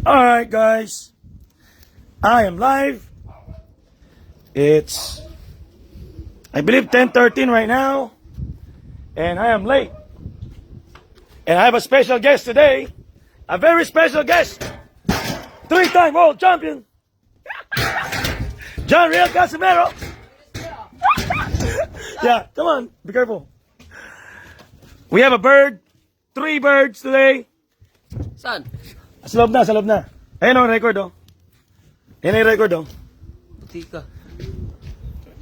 Alright guys, I am live. It's, I believe 10:13 right now, and I am late. And I have a special guest today, a very special guest, 3-time world champion, John Real Casimero. Yeah, come on, be careful. We have a bird, 3 birds today. Saan? Sa loob na. Ayun o, record o. Yan yung record o. Puti ka.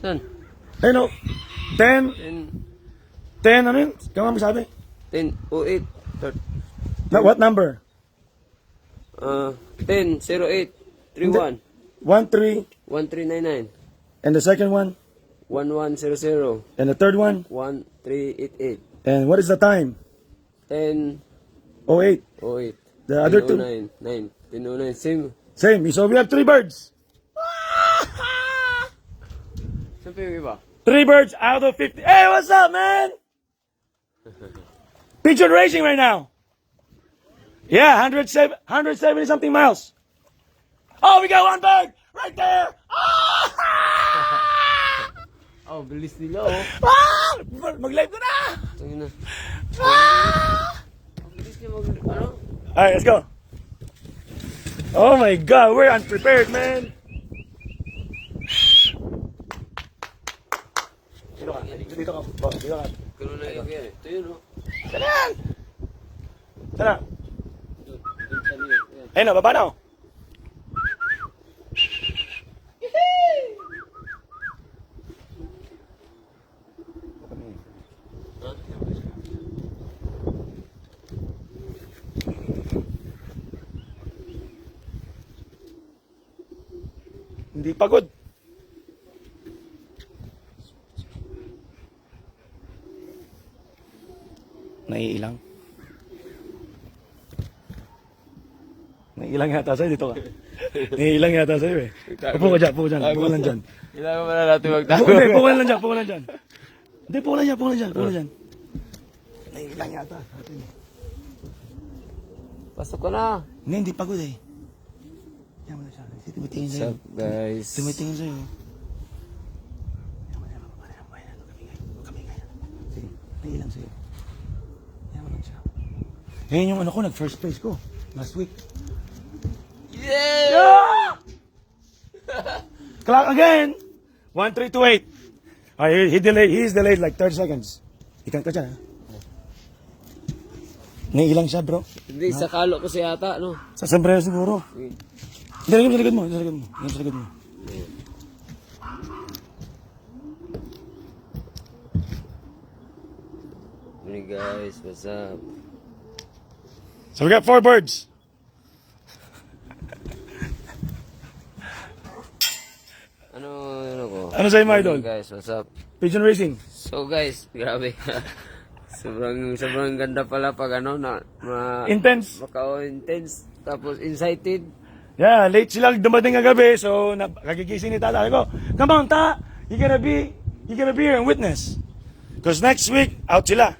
Saan? Ayun o. 10, 10, ano yun? Kaya mo sabi? 10, 08, What number? 10, 08, 31, 13, 1399, and the second one, 1100, and the third one, 1388, and what is the time? 10, 08. 08, The other two? 1009, 1009, same. Same. So we have 3 birds. Saan pa yung iba? 3 birds out of 50. Hey, what's up, man? Pigeon racing right now. Yeah, 170 something miles. Oh, we got 1 bird right there. Oh, bilis nila oh. Mag-live ko na. Tingin na. Ang bilis niya ano? Alright, let's go. Oh my God, we're unprepared, man. Dito ka. Dito ka. Ganun na yung yan. Ito yun oh. Sana! Sana! Doon sa niyo. Yan. Ayun na, baba na. Hindi pagod. Naiilang. Naiilang yata sa'yo, dito ka. Naiilang yata sa'yo eh. Upo ka dyan, upo ka lang dyan. Kailangan pala natin magtago. Hindi, upo ka lang dyan, upo ka lang dyan. Hindi, upo ka lang dyan. Naiilang yata. Pasok ko na. Hindi pagod eh. Yan mo na siya. Tumitingin What's sa'yo. up guys? Tumitingin sa'yo. Sige, naiilang sa'yo. Yan mo lang siya. Ngayon yung ano ko, nag-first place ko. Last week. Yeah! Clock again! 1328. He's delayed like 30 seconds. Ikan ka dyan, ha? Naiilang siya, bro. Hindi, sa kalo ko siya ata, no? Sa sombrero siguro. Dilagay mo sa likod mo. Yan sa likod mo. Hey guys, what's up? So we got 4 birds. Ano ko? Ano sa'yo, my idol? Guys, what's up? Pigeon racing. So guys, grabe. sobrang ganda pala pag ano na Intense. intense tapos excited. Yeah, late sila dumating kagabi, so kagigising ni tatay ko. Come on, ta! You gonna be here and witness. Because next week, out sila.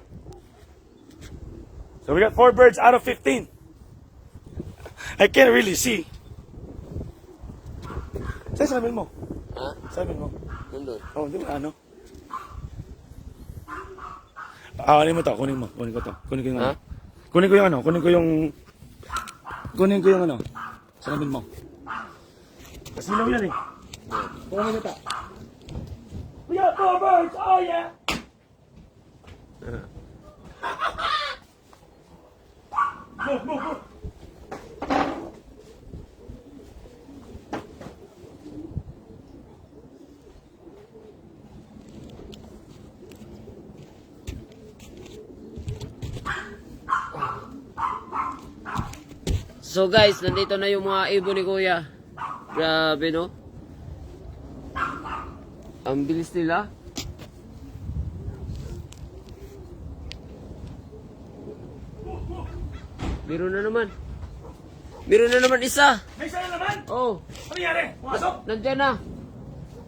So we got 4 birds out of 15. I can't really see. Saan sa mo? Ha? Sa mo? Nandun. Oh, di ba ano? Ano mo to? Kunin ko to. Kunin ko yung ano. Ha? Kunin ko yung ano. Salamin mo. Kasilaw yan eh. Kunin mo ta. We got 4 birds! Oh yeah! Move. So guys, nandito na yung mga ibon ni Kuya. Grabe no? Ang bilis nila. Meron na naman isa. May isa na naman! Oh, Ano nangyari? Pumasok? nandyan na.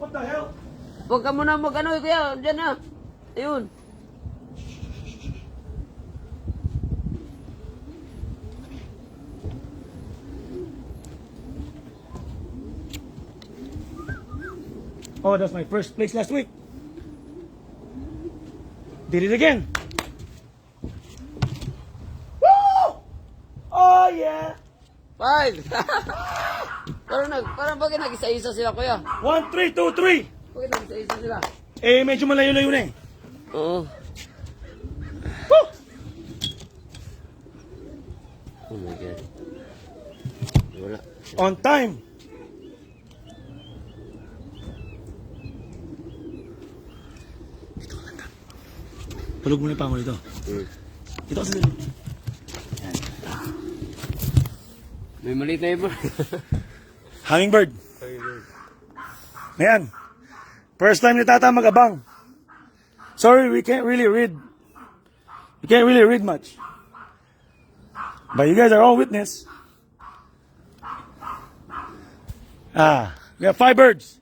What the hell? Huwag ka muna mag-ano, Kuya. Nandyan na. Ayun. Oh, that's my first place last week. Did it again. Woo! Oh, yeah. 5! parang bakit nag-isa-isa sila, kuya? 1, 3, 2, 3. Bakit nag-isa-isa sila? Eh, medyo malayo-layo na eh. Oo. Woo! Oh my God. Wala. On time. Tulog muna pa ako dito. Dito kasi dito. May maliit na iba. Hummingbird. Ayan. First time ni Tata mag-abang. Sorry, we can't really read. We can't really read much. But you guys are all witness. We have 5 birds.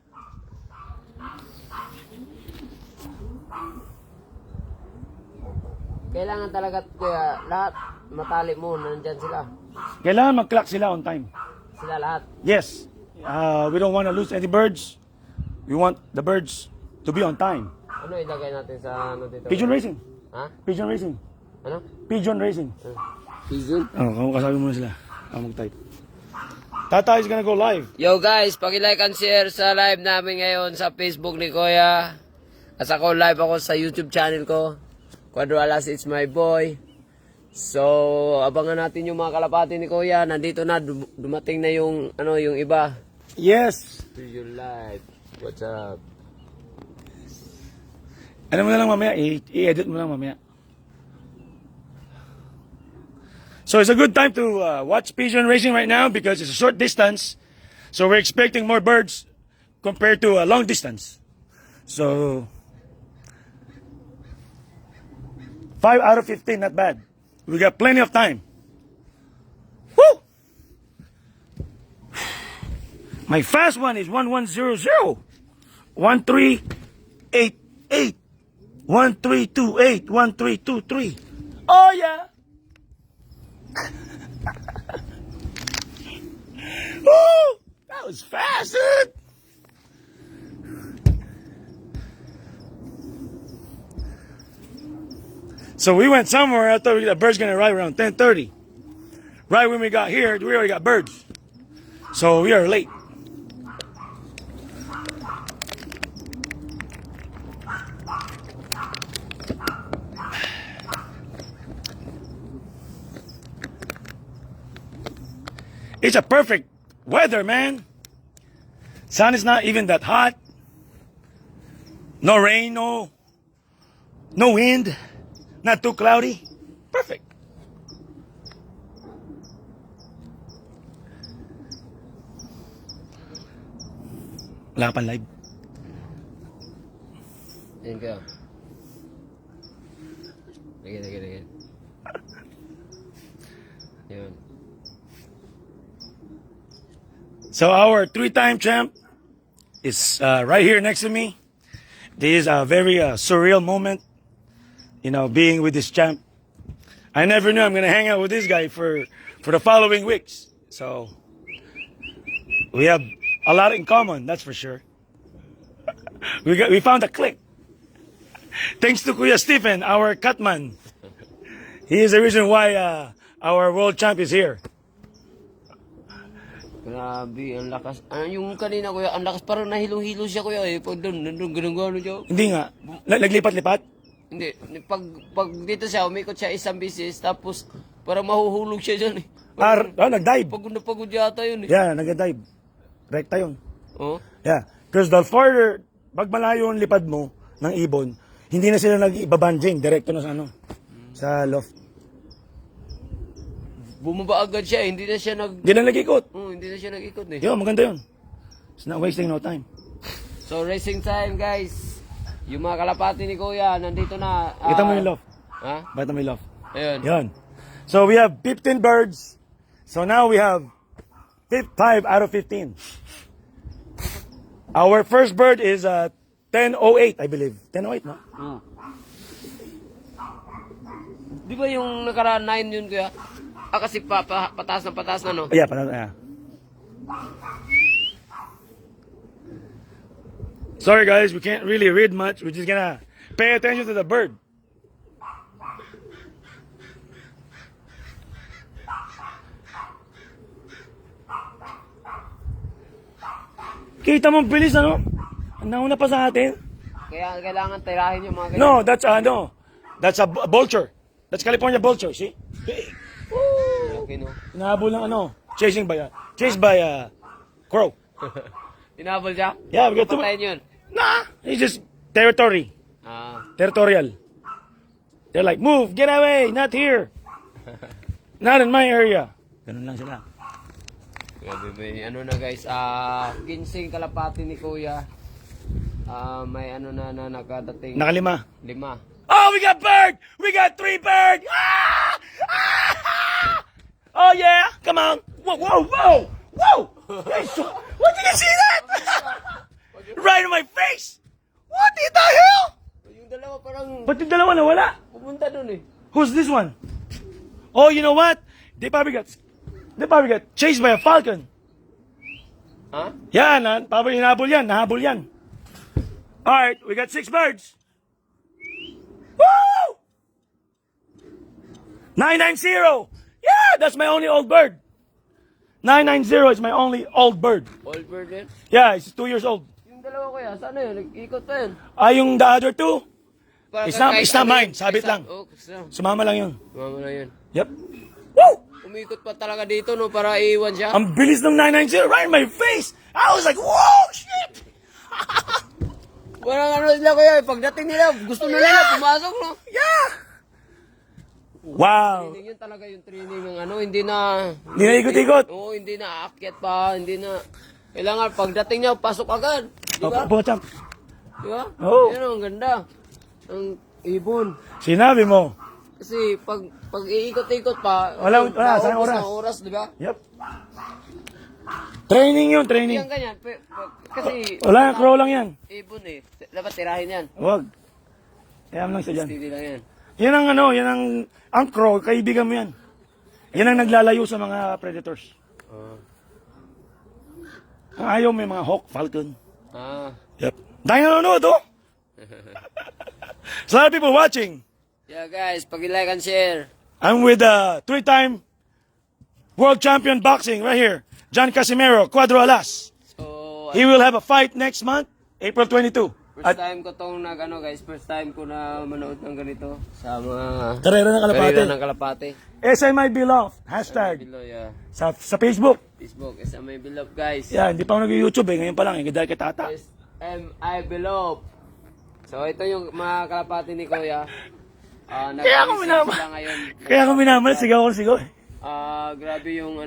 Kailangan talaga, kuya, lahat matali mo, nandyan sila. Kailangan mag-clock sila on time. Sila lahat. Yes. We don't want to lose any birds. We want the birds to be on time. Ano ilagay natin sa ano dito? Pigeon racing. Ha? Pigeon racing. Ano? Pigeon racing. Pigeon? Oh, kasabi muna sila. Ako mag-type. Tata is gonna go live. Yo guys, paki-like and share sa live namin ngayon sa Facebook ni Kuya. At ako live ako sa YouTube channel ko. Cuadro Alas, it's my boy. So, abangan natin yung mga kalapati ni Kuya. Nandito na, dumating na yung ano, yung iba. Yes. Pigeon live. What's up? Ano mo na lang mamaya, i-edit mo lang mamaya. So it's a good time to watch pigeon racing right now because it's a short distance. So we're expecting more birds compared to a long distance. So 5 out of 15, not bad. We got plenty of time. Woo! My fast one is 1100. 1388. 1328. 1323. Oh yeah. Woo! That was fast, dude. So we went somewhere. I thought the bird's gonna arrive around 10:30. Right when we got here, we already got birds. So we are late. It's a perfect weather, man. Sun is not even that hot. No rain, no wind. Not too cloudy. Perfect. Wala ka pang live. Ayan kayo. Lagyan. Yun. So our 3-time champ is right here next to me. This is a very surreal moment, you know, being with this champ. I never knew I'm gonna hang out with this guy for the following weeks. So we have a lot in common, that's for sure. We found a click. Thanks to Kuya Stephen, our cutman. He is the reason why our world champ is here. Grabe, ang lakas. Yung kanina, kuya, ang lakas parang nahilong-hilo siya, kuya. Pag doon, ganun-gano'n siya. Hindi nga. Naglipat-lipat? Hindi. Pag dito siya, umikot siya isang bisis, tapos parang mahuhulog siya dyan. Nag-dive. Pagod na pagod yata yun. Yeah, nag-dive. Rekta yun. Oh? Yeah. Because the farther, pag malayo ang lipad mo ng ibon, hindi na sila nag-ibabanjing. Direkto na sa sa loft. Bumaba agad siya, hindi na siya Hindi na nag-ikot. hindi na siya nag-ikot eh. Yo, maganda yun. It's not wasting no time. So, racing time, guys. Yung mga kalapati ni Kuya, nandito na. Kita mo yung loft. Ha? Bata mo yung loft. Ayun. Yun. So we have 15 birds. So now we have 5 out of 15. Our first bird is 10:08, I believe. 10:08, no? Di ba yung nakaraan 9 yun, Kuya? Kasi pataas na, no? Yeah, yeah. Sorry guys, we can't really read much. We're just gonna pay attention to the bird. Kita mo, bilis ano? Ang nauna pa sa atin. Kaya kailangan tirahin yung mga ganyan. No, that's that's a vulture. That's California vulture, see? Big. Okay, no? Hinahabol ng chased by a crow. Tinabol siya? Yeah, we got to. Patayin yun. Nah, it's just territory. Ah. Territorial. They're like, move, get away, not here. Not in my area. Ganun lang sila. Grabe, may ano na guys, ginseng kalapati ni Kuya. May ano na nakadating. Nakalima. 5. Oh, we got bird! We got 3 bird! Ah! Ah! Oh yeah! Come on! Whoa, whoa, whoa! Whoa! Hey, what did you see that? Right in my face! What in the hell? Yung dalawa parang Ba't yung dalawa nawala? pumunta dun eh. Who's this one? Oh, you know what? They probably got chased by a falcon. Ha? Yan, probably nahabol yan. Alright, we got 6 birds. Woo! 990. Yeah, that's my only old bird. 990 is my only old bird. Old bird din? Yeah, it's 2 years old. Yung dalawa Kuya, saan na yun? Nag-ikot pa yun. Yung the other 2, Parang It's not- kahit it's not ano mine. yun, Sabit isa- lang. Oh, isa. sumama lang yun. Sumama na yun. Yep. Woo! Umikot pa talaga dito no para iiwan siya. Ang bilis ng 990 right in my face. I was like, whoa, shit! Walang ano sila Kuya, pagdating nila, gusto na nila pumasok no. Yeah! Wow! Training yun talaga yung training ng ano, hindi na... Hindi na ikot-ikot. Oo, hindi na aakyat pa, hindi na... Kailangan pagdating niya, pasok agad. Di ba? Champ. Di ba? Oo. Yan ang ganda. Ang ibon. Sinabi mo. Kasi pag iikot-ikot pa, Wala, sayang naubos oras. ang oras, di ba? Yep. Training yun, training. Yan ganyan, kasi Wala, crow lang yan. ibon eh. Dapat tirahin yan. Huwag. Kaya lang siya dyan. Steady lang yan. Yan ang crow, kaibigan mo yan. Yan ang naglalayo sa mga predators. Ang ayaw may mga hawk, falcon. Yep. Dahil nanonood, oh. So, a lot of people watching. Yeah guys, pag-like and share. I'm with 3-time world champion boxing right here, John Casimero, Cuadro Alas. So, He will have a fight next month, April 22. first time ko tong first time ko na manood ng ganito sa mga Karera ng Kalapate. karera ng Kalapate. SMI Beloved, hashtag. Below, yeah. Sa Facebook. Facebook, SMI Below, guys. Yeah, hindi pa ako nag-YouTube eh. Ngayon pa lang eh. Dahil kay Tata. SMI Below. So, ito yung mga Kalapate ni Kuya. Kaya ako minamahal. sila ngayon. Kaya ako minamahal. Sigaw ako sigaw eh. Grabe yung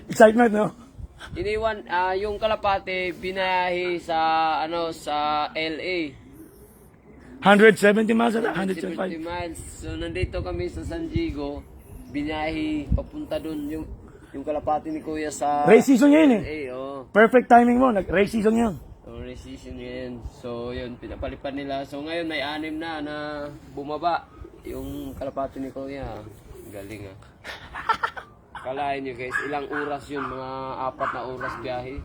Excitement, no? iniwan, yung Kalapate, binahi sa, sa LA. 170 miles na. 170 175. miles. So, nandito kami sa San Diego. Binahi, papunta dun yung Kalapate ni Kuya sa Race season yun eh. LA, oh. Perfect timing mo. Race season yun. So, race season yun. So, yun, pinapalipan nila. So, ngayon may 6 na bumaba. Yung Kalapate ni Kuya. Galing ah. Kalahin nyo guys, ilang oras yun? Mga 4 na oras biyahe.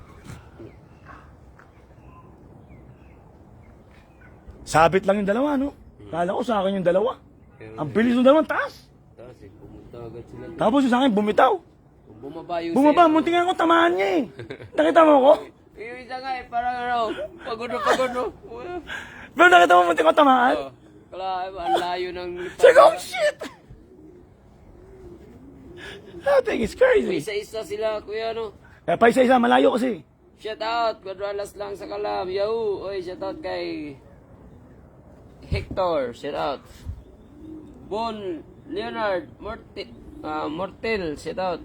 Sabit lang yung dalawa, no? Kala ko sa akin yung dalawa. Ang bilis ng dalawang taas. Tapos pumunta agad sila. Tapos yung sa akin, bumitaw. Kung bumaba yung Bumaba, muntingan ko tamaan niya eh. Nakita mo ko? Yung isa nga eh, parang pagod no. Pero nakita mo muntingan ko tamaan? Oh, kala, ang layo ng lipat. Sabi ko, oh shit! That thing is May crazy. isa-isa sila, kuya, no? Eh, pa isa-isa, malayo kasi. Shout out, Quadralas lang sa Kalam. Yahoo! Oy, shout out kay Hector, shout out. Bon, Leonard, Mortel, shout out.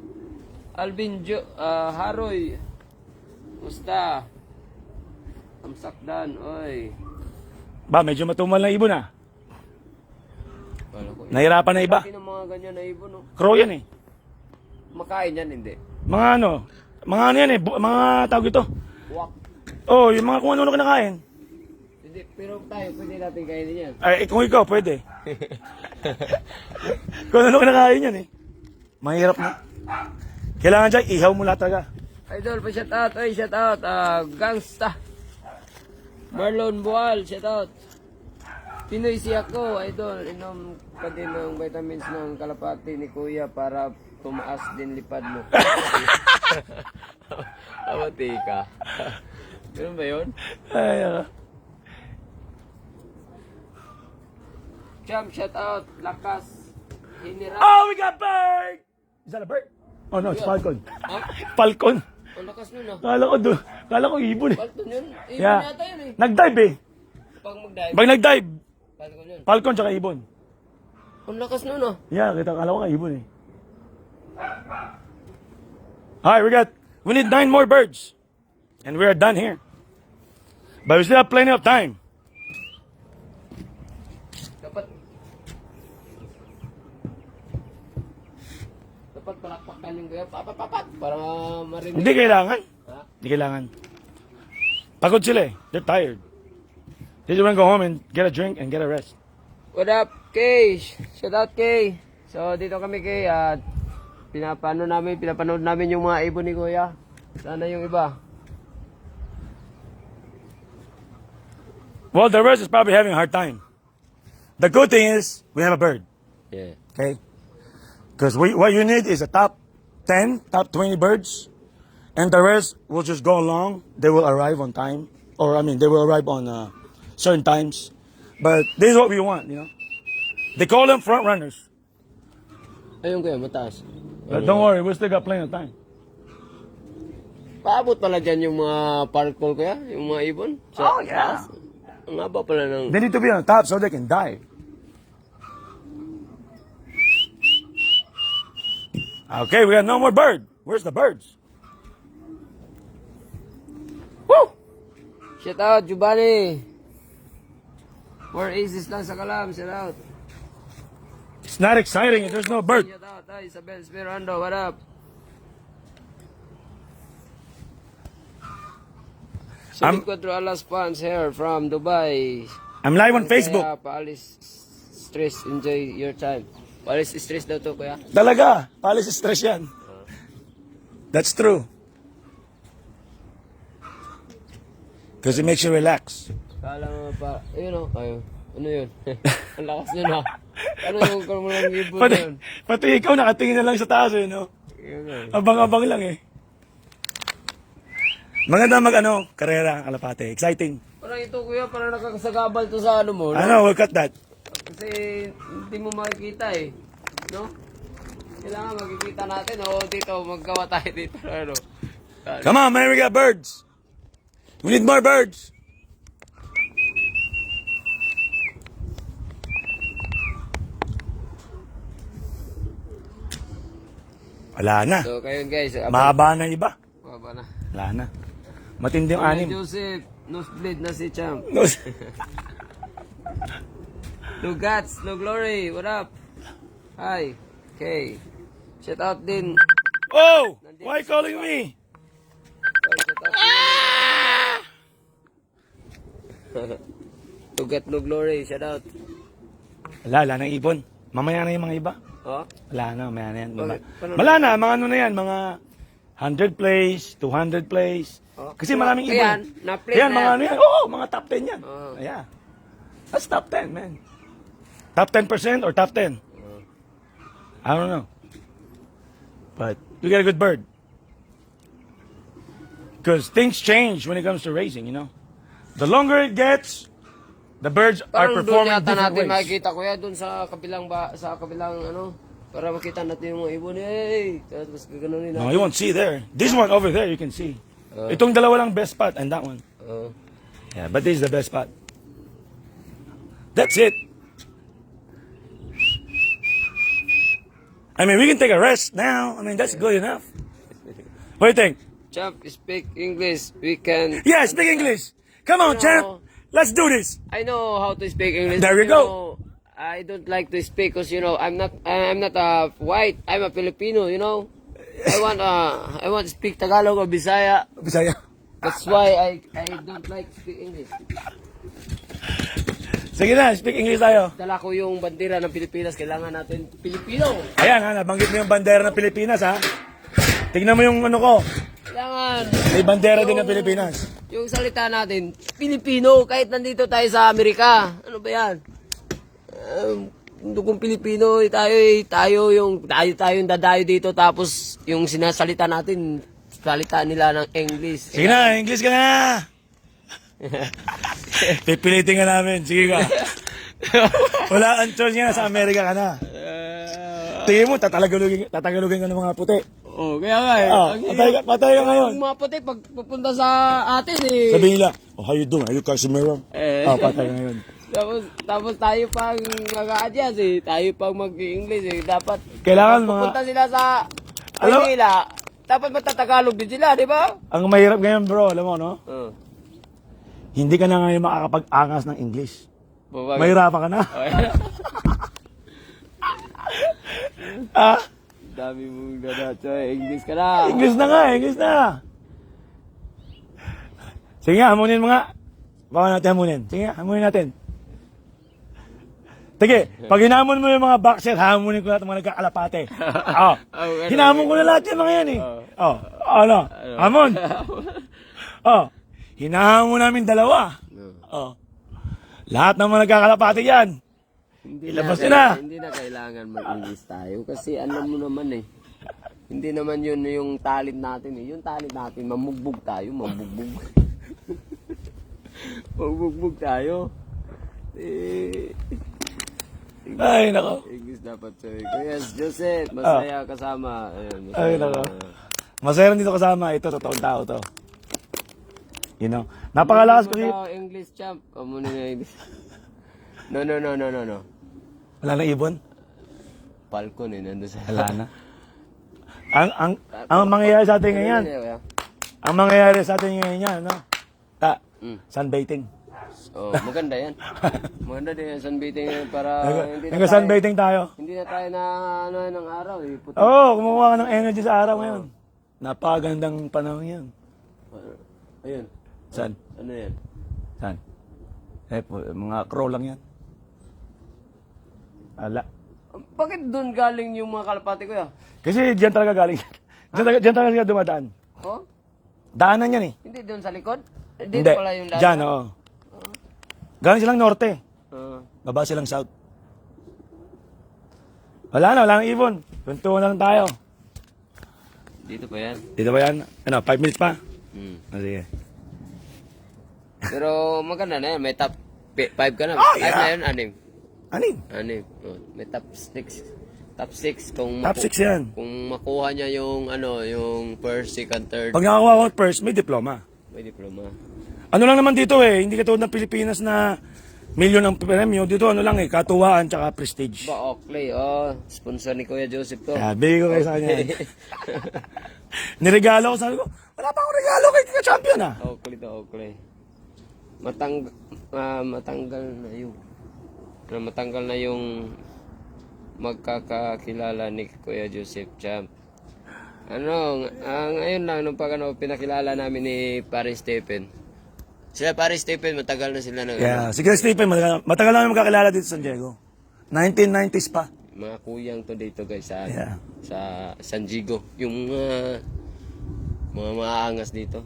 Alvin Haroy, musta? Amsakdan, oy. Ba, medyo matumal na ibon ah. Kala ko, Nahirapan na iba. laki ng mga ganyan na ibon, no? Crow yan eh. Makain yan, hindi. Mga ano yan eh, mga tawag ito. Wak. Oh, yung mga kung ano kinakain. Hindi, pero tayo, pwede natin kainin yan. Ay, kung ikaw, pwede. Kung ano kinakain yan eh. Mahirap na. Kailangan dyan, ihaw mo lahat talaga. Idol, pa shout out, oy, shout out, gangsta. Marlon Bual, shout out. Pinoy si ako, idol. Inom ka din ng vitamins ng kalapati ni Kuya para tumaas din lipad mo. Amati ka. Ganun ba yun? Ay, Champ, shout out. Lakas. Hinira. Oh, we got bird! Is that a bird? Oh no, it's falcon. Ha? Falcon. Ang lakas nun ah. Kala ko ibon eh. Falcon yun. Ibon Yeah. yata yun eh. Nag-dive eh. Pag mag-dive, Pag nag-dive, falcon yun. falcon tsaka ibon. Ang lakas nun ah. Yeah, kala ko nga ibon eh. Alright, we need 9 more birds. And we are done here. But we still have plenty of time. Dapat palakpakan yung kaya. Papat. Para marinig. Hindi kailangan. Ha? Hindi kailangan. Pagod sila eh. They're tired. They just want to go home and get a drink and get a rest. What up, Kay? Shout out, Kay. So, dito kami, Kay, at pinapanood namin yung mga ibon ni Kuya. Sana yung iba. Well, the rest is probably having a hard time. The good thing is we have a bird. Yeah. Okay? Because what you need is a top 10, top 20 birds. And the rest will just go along. They will arrive on time. Or, I mean, they will arrive on certain times. But this is what we want, you know. They call them front runners. Ayun, Kuya, mataas. But don't worry, we still got plenty of time. Paabot pala dyan yung mga park call, Kuya? Yung mga ibon? Oh, yeah. taas? Ang haba pala ng... They need to be on top so they can dive. Okay, we got no more bird. Where's the birds? Woo! Shout out, Giovanni. More aces lang sa kalam. Shout out. It's not exciting if there's no bird. Shout out. Ay, Isabel Esperando, what up? I'm- Sulit Quadro Alas fans here from Dubai. I'm live on Facebook. Kaya paalis stress, enjoy your time. Paalis stress daw to, Kuya. Talaga, palis stress yan. That's true. Because it makes you relax. Kala mo pa, ayun o, kayo. Ano yun? Ang lakas yun ha. Ano yung kumulang ibon Pati, yun? pati ikaw nakatingin na lang sa taas eh, no? Yun nga eh. Abang-abang lang eh. Maganda karera ang kalapate. Exciting. Parang ito, Kuya, parang nakakasagabal to sa ano mo. I know, we'll cut that. Kasi hindi mo makikita eh. No? Kailangan makikita natin. O dito, maggawa tayo dito. Ano? Come on, man, we got birds. We need more birds. Wala na. So, kayo guys. Mahaba na iba. Maba na. Wala na. Matindi yung anim. Joseph, nosebleed na si Champ. No. No guts, no glory. What up? Hi. Okay. Shout out din. Oh! Why calling me? Ay, shout out din. No gut, no glory. Shout out. Wala nang ibon. Mamaya na yung mga iba. Oh? Wala na, mamaya na yan. Bakit? Paano Wala na, mga ano na yan, mga 100 plays, 200 plays. Oh. Kasi maraming ibon. Ayan, na-play Ayan, na mga yan. ano yan. Oo, mga top 10 yan. Oh. Yeah. That's top 10, man. Top 10% or top 10? I don't know. But we got a good bird. Because things change when it comes to racing, you know. The longer it gets, the birds are Parang doon performing yata different natin ways. makikita, Kuya, doon sa kabilang ano, para makita natin yung mga ibon. Hey! Tapos gaganunin No, natin. you won't see there. This one over there, you can see. Itong dalawa lang best spot and that one. Oh. Yeah, but this is the best spot. That's it. I mean, we can take a rest now. I mean, that's good enough. What do you think? Champ, speak English. We can... Yeah, speak English. Come on, No. champ. Let's do this. I know how to speak English. There but, you go. know, I don't like to speak because I'm not a white. I'm a Filipino. I want to speak Tagalog or Bisaya. Bisaya. That's why I don't like to speak English. Sige na, speak English tayo. Dala ko yung bandera ng Pilipinas. Kailangan natin Pilipino. Ayan ha, nabanggit mo yung bandera ng Pilipinas ha. Tignan mo yung ano ko. Kailangan. May bandera din ng Pilipinas. yung salita natin, Pilipino, kahit nandito tayo sa Amerika. Ano ba yan? Kung Pilipino, tayo yung dadayo dito, tapos yung sinasalita natin, salita nila ng English. Sige na, English ka na! Pipilitin ka namin, sige ka. Wala ang choice nga, sa Amerika ka na. Tingin mo, tatagalugin ka ng mga puti. Oh, kaya nga eh. Patay ka ngayon. Yung mga puti, pag pupunta sa atin eh. Sabihin nila, oh, how you doing? Are you Casimiro? Patay ka ngayon. Tapos tayo pang mag-a-adjust eh. Tayo pang mag-English eh. Dapat, Kailangan pag mga... pupunta sila sa Alam- Manila, dapat magtatagalog din sila, di ba? Ang mahirap ngayon, bro, alam mo, no? Oh. Hindi ka na ngayon makakapag-angas ng English. Mahirapan ka na. Dami mong dadacho eh. English ka na. English na nga, English na. Sige nga, hamunin mo nga. Baka natin hamunin. Sige nga, hamunin natin. Sige, pag hinamon mo yung mga boxer, hamunin ko lahat ng mga nagkakalapate. Hinamon ko na lahat yung mga yan eh. Ano? Hamon. Hinahamon namin dalawa. Lahat ng mga nagkakalapate yan. Ilabas nyo na. Hindi na kailangan mag-English tayo kasi alam mo naman eh. Hindi naman yun yung talent natin eh. Yung talent natin, mamugbog tayo, mamugbog. Mamugbog tayo. Ay, nako. English dapat sa'yo. Kaya Joseph, masaya kasama. Ayun, masaya. Ay, nako. Masaya rin dito kasama. Ito, totoong tao to. You know? Napakalakas ko dito. English champ. Muna na English. No. Wala na ibon? Falcon eh, nandun sa... Wala na. Ang mangyayari sa atin ngayon, ang mangyayari sa atin ngayon yan, no? Sunbathing. Oh, maganda yan. Maganda din yan, sunbathing yan para hindi na Nag-sunbathing tayo. Hindi na tayo na ano ng araw eh. Puti. Kumuha ka ng energy sa araw ngayon. Napakagandang panahon yan. Ayun. Saan? Ano yan? Saan? Mga crow lang yan. Ala. Bakit doon galing yung mga kalapati ko ya? Kasi diyan talaga galing. Diyan talaga sila dumadaan. Oh? Daanan yan eh. Hindi doon sa likod? Dito Hindi. pala yung daan. Diyan, oo. Galing silang norte. Ah. Baba silang south. Wala na ibon. Tuntuan na lang tayo. Dito pa yan. Dito ba yan? 5 minutes pa? Sige. Pero maganda na yan. May top 5 ka na. Oh, 5 yeah. na yun, 6. Anin? Oh, may top 6. Top 6 kung Top 6 yan. Kung makuha niya yung yung first, second, third, Pag nakakuha ko first, may diploma. may diploma. Ano lang naman dito eh, hindi katulad ng Pilipinas na milyon ang premyo. Dito ano lang eh, katuwaan tsaka prestige. Ba, Oakley. Oh, sponsor ni Kuya Joseph to. Bigay ko kayo sa kanya. Niregalo ko, sabi ko, wala pa akong regalo kay ka-champion ah. Oakley to, Oakley. Matanggal na yung magkakakilala ni Kuya Joseph Champ. Ngayon lang, nung pinakilala namin ni Paris Stephen. Sila Paris Stephen, matagal na sila na. Yeah, sige Stephen, matagal lang magkakilala dito sa San Diego. 1990s pa. Mga kuyang to dito guys sa San Diego. Yung mga maangas dito.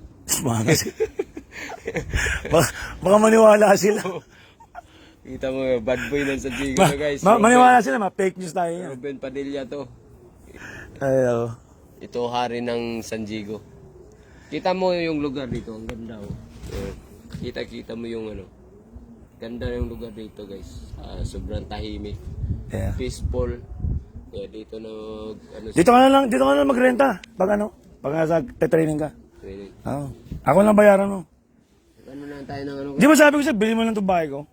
Baka maniwala sila. Kita mo, bad boy ng San Diego to guys. Maniwala sila, fake news tayo yan. Ruben Padilla to. Ay, Ito hari ng San Diego. Kita mo yung lugar dito, ang ganda oh. Kita mo yung ganda yung lugar dito guys. Sobrang tahimik. Yeah. Peaceful. Kaya dito Dito ka na lang magrenta. Pag nasa training ka. Pwede. Ako lang bayaran mo. Ano lang tayo ng Di ba sabi ko sa'yo, bilhin mo lang itong bahay ko?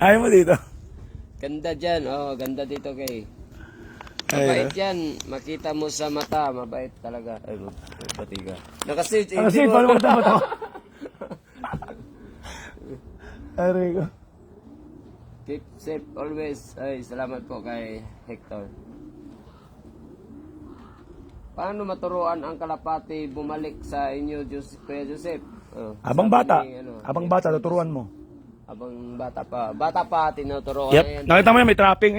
Ayaw mo dito. Ganda dyan. Ganda dito kay. Mabait yan. Makita mo sa mata. Mabait talaga. Ay, pati ka. Nakasage. Paano mo ito? Aray ko. Keep safe always. Ay, salamat po kay Hector. Paano maturuan ang kalapati bumalik sa inyo, Kuya Joseph? Habang bata, tuturuan mo. Habang bata pa, tinuturuan na yan. Nakita mo yan, may trapping,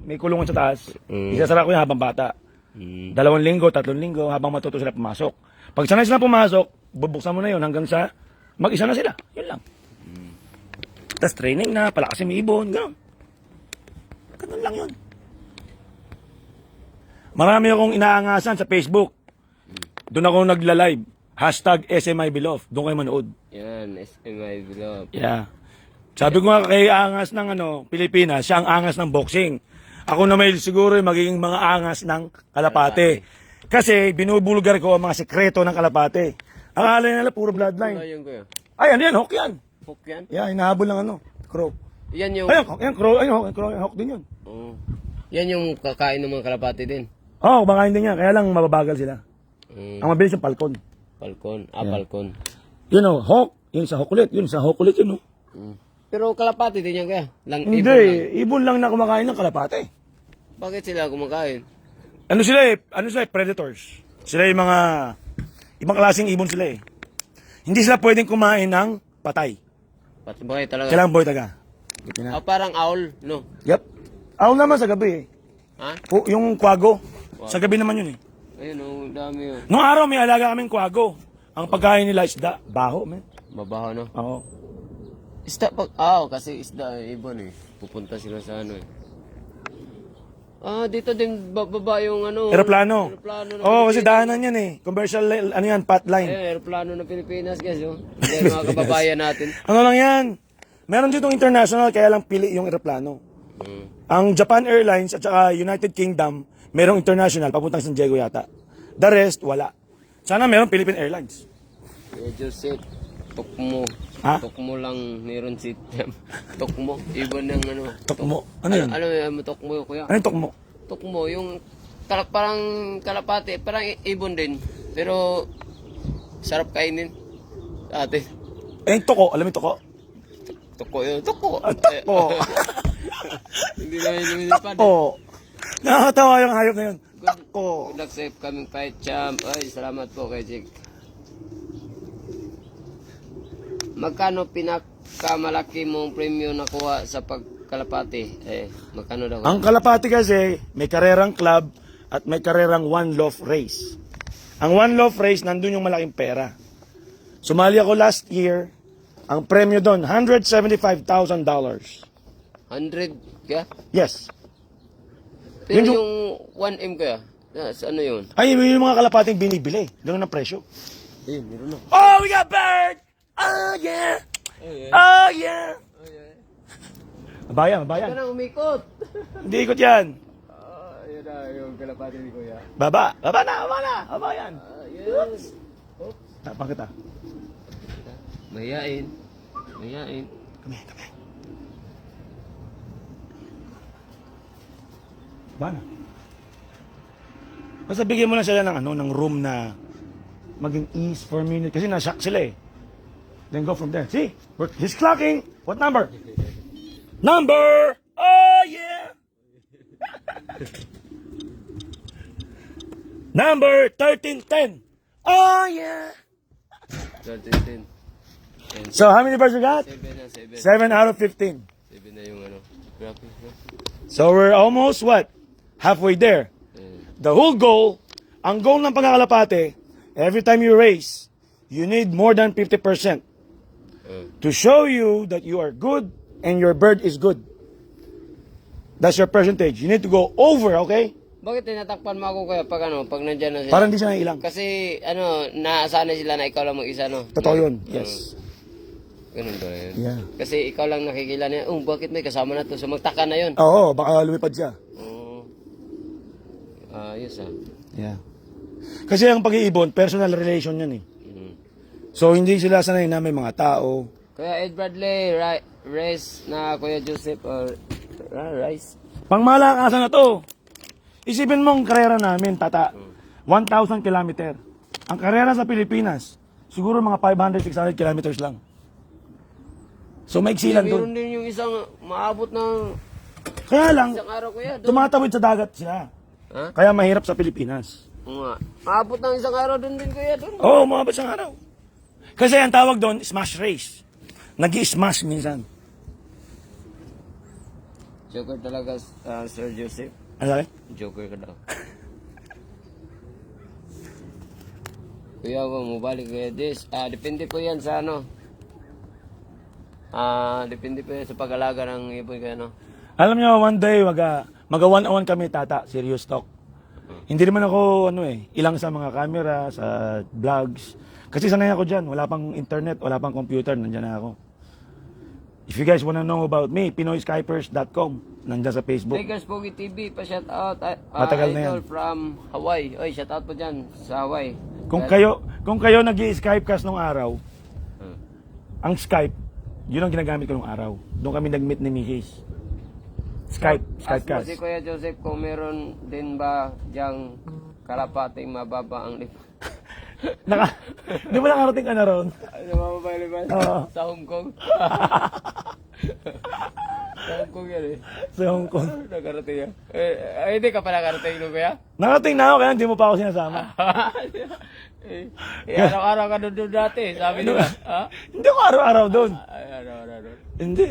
may kulungan sa taas. Isasara ko yan habang bata. Mm. 2 linggo, 3 linggo, habang matuto sila pumasok. Pag sanay sila pumasok, bubuksan mo na yun hanggang sa mag-isa na sila. Yun lang. Tapos training na, palakasin mo ibon, gano'n. Ganun lang yun. Marami akong inaangasan sa Facebook. Doon ako nagla-live. #SMI Beloved. Doon kayo manood. Yan, SMI Beloved. Yeah. Sabi ko nga kay angas ng Pilipinas, siya ang angas ng boxing. Ako na may siguro yung magiging mga angas ng kalapate. Kasi binubulgar ko ang mga sekreto ng kalapate. Akala nila puro Ano bloodline. yun kuya? Ay, ano yan, hawk yan. Hook yan? Yeah, hinahabol ng crow. Yan yung... Ayun, crow, hawk din yun. Oh. Yan yung kakain ng mga kalapati din. Oo, kumakain din yan. Kaya lang mababagal sila. Mm. Ang mabilis yung palkon. Falcon. Falcon. Yun hawk. Yun sa hawk ulit. Yun sa hawk ulit yun. Mm. Pero kalapati din yan kaya? Lang, Hindi, ibon lang. ibon lang na kumakain ng kalapate. Bakit sila kumakain? Ano sila predators. Sila yung mga, ibang klaseng ibon sila eh. Hindi sila pwedeng kumain ng patay. Bakit talaga? Kailangan boy taga. Parang owl, no? Yep. Ako naman sa gabi eh. Ha? Yung kwago. Sa gabi naman yun eh. Ayun, oh, dami yun. Noong araw may alaga kaming kwago. Ang pagkain nila isda, baho, man. Mabaho, no? Oo. Isda pag... kasi isda, ibon eh. Pupunta sila sa ano eh. Dito din baba yung ano... Aeroplano. Aeroplano ng Oo, kasi Pilipinas. daanan yan eh. Commercial, ano yan, pot line. Aeroplano ng Pilipinas, guys, oh. Yan, mga kababayan natin. Ano lang yan? Meron ditong international, kaya lang pili yung aeroplano. Mm. Ang Japan Airlines at saka United Kingdom, merong international, papuntang San Diego yata. The rest, wala. Sana meron Philippine Airlines. Medyo sit. Tokmo. Ha? Tokmo lang meron sit. Tokmo. Ibon ng ano. Tokmo. Ano yun? Ano yung tokmo, kuya? Ano yung tokmo? Tokmo, yung parang kalapate, parang ibon din. Pero sarap kainin. Sa atin. Eh, yung toko. Alam mo yung toko? Toko yun. Toko. Toko. Hindi na yun lumilipad. Toko. Nakakatawa yung hayop na yun. Toko. Good luck sa upcoming fight, champ. Ay, salamat po kay Jake. Magkano pinakamalaki mong premyo nakuha sa pagkalapati? Magkano daw? Ang kalapati kasi, may karerang club at may karerang one loaf race. Ang one loaf race, nandun yung malaking pera. Sumali ako last year, ang premyo doon, $175,000. 100 kaya? Yes. Pero Yun yung 1M kaya? Ano yun? Ay, yung mga kalapating binibili. Ganun ang presyo. Meron na. Oh, we got bird! Oh, yeah! Oh, yeah! Mabayan, mabayan. Ka na umikot! Hindi ikot yan. Yun na yung kalapati ni Kuya. Baba. Baba na, baba na. Mabayan. Yes! Tapang kita. Mayain. Mayain. Kami, kami. Baba na. Basta bigyan mo na sila ng, ng room na maging ease for a minute. Kasi na-shock sila eh. Then go from there. See? He's clocking. What number? Number! Oh, yeah! Number 1310. Oh, yeah! 13. So, how many birds we got? 7 na, 7. 7 out of 15. 7 na yung ano. Grabe. So, we're almost, what? Halfway there. The whole goal, ang goal ng pagkakalapate, every time you race, you need more than 50%. To show you that you are good and your bird is good. That's your percentage. You need to go over, okay? Bakit tinatakpan mo ako kaya pag nandyan na sila? Para hindi siya nailang. Kasi naasanay sila na ikaw lang mag-isa, no? Totoo yun. Yes. Ganun ba yun? Yeah. Kasi ikaw lang nakikila niya, bakit may kasama na to? So magtaka na yun. Oo, baka lumipad siya. Oo. Ayos Yeah. Kasi ang pag-iibon, personal relation yan eh. So, hindi sila sanay na may mga tao. Kuya Ed Bradley, Rice na Kuya Joseph, or Rice. Pangmalakasan na to. Isipin mo ang karera namin, tata. 1,000 kilometer. Ang karera sa Pilipinas, siguro mga 500, 600 kilometers lang. So, maiksi lang doon. Meron din yung isang maabot ng Kaya lang, isang araw, Kuya. Doon. tumatawid sa dagat sila. Ha? Kaya mahirap sa Pilipinas. Nga. Maabot ng isang araw doon din, Kuya. Doon. Oo, mga ba't araw. Kasi ang tawag doon, smash race. Nag-i-smash minsan. Joker talaga, Sir Joseph. Ano sabi? Joker ka daw. Kuya ko, mabalik Kuya Des. Depende po yan sa ano. Depende po yan sa pag-alaga ng ibon kaya ano. Alam niyo, one day, maga one-on-one kami, tata, serious talk. Hindi naman ako, ilang sa mga camera, sa vlogs. Kasi sanay ako dyan, wala pang internet, wala pang computer, nandyan na ako. If you guys wanna know about me, PinoySkypers.com, nandyan sa Facebook. Lakers Pogi TV, pa-shout out. Matagal na yan. Idol from Hawaii. Oy, shout out po dyan sa Hawaii. Kung kayo nag-i-Skypecast nung araw, ang Skype, yun ang ginagamit ko nung araw. Doon kami nag-meet ni Mrs. Skypecast. Si Kuya Joseph, kung meron din ba diyang kalapating mababa ang lipa? Di ba nakarating ka na ron? Mababa ang lipa? Oo. Sa Hong Kong? Sa Hong Kong yan eh. Sa Hong Kong. Nakarating yan. Hindi ka pa nakarating no Kuya? Nakarating na ako, kaya hindi mo pa ako sinasama. Araw-araw ka doon dati, sabi nila. Ha? Hindi ako araw-araw doon. Araw-araw doon. Hindi.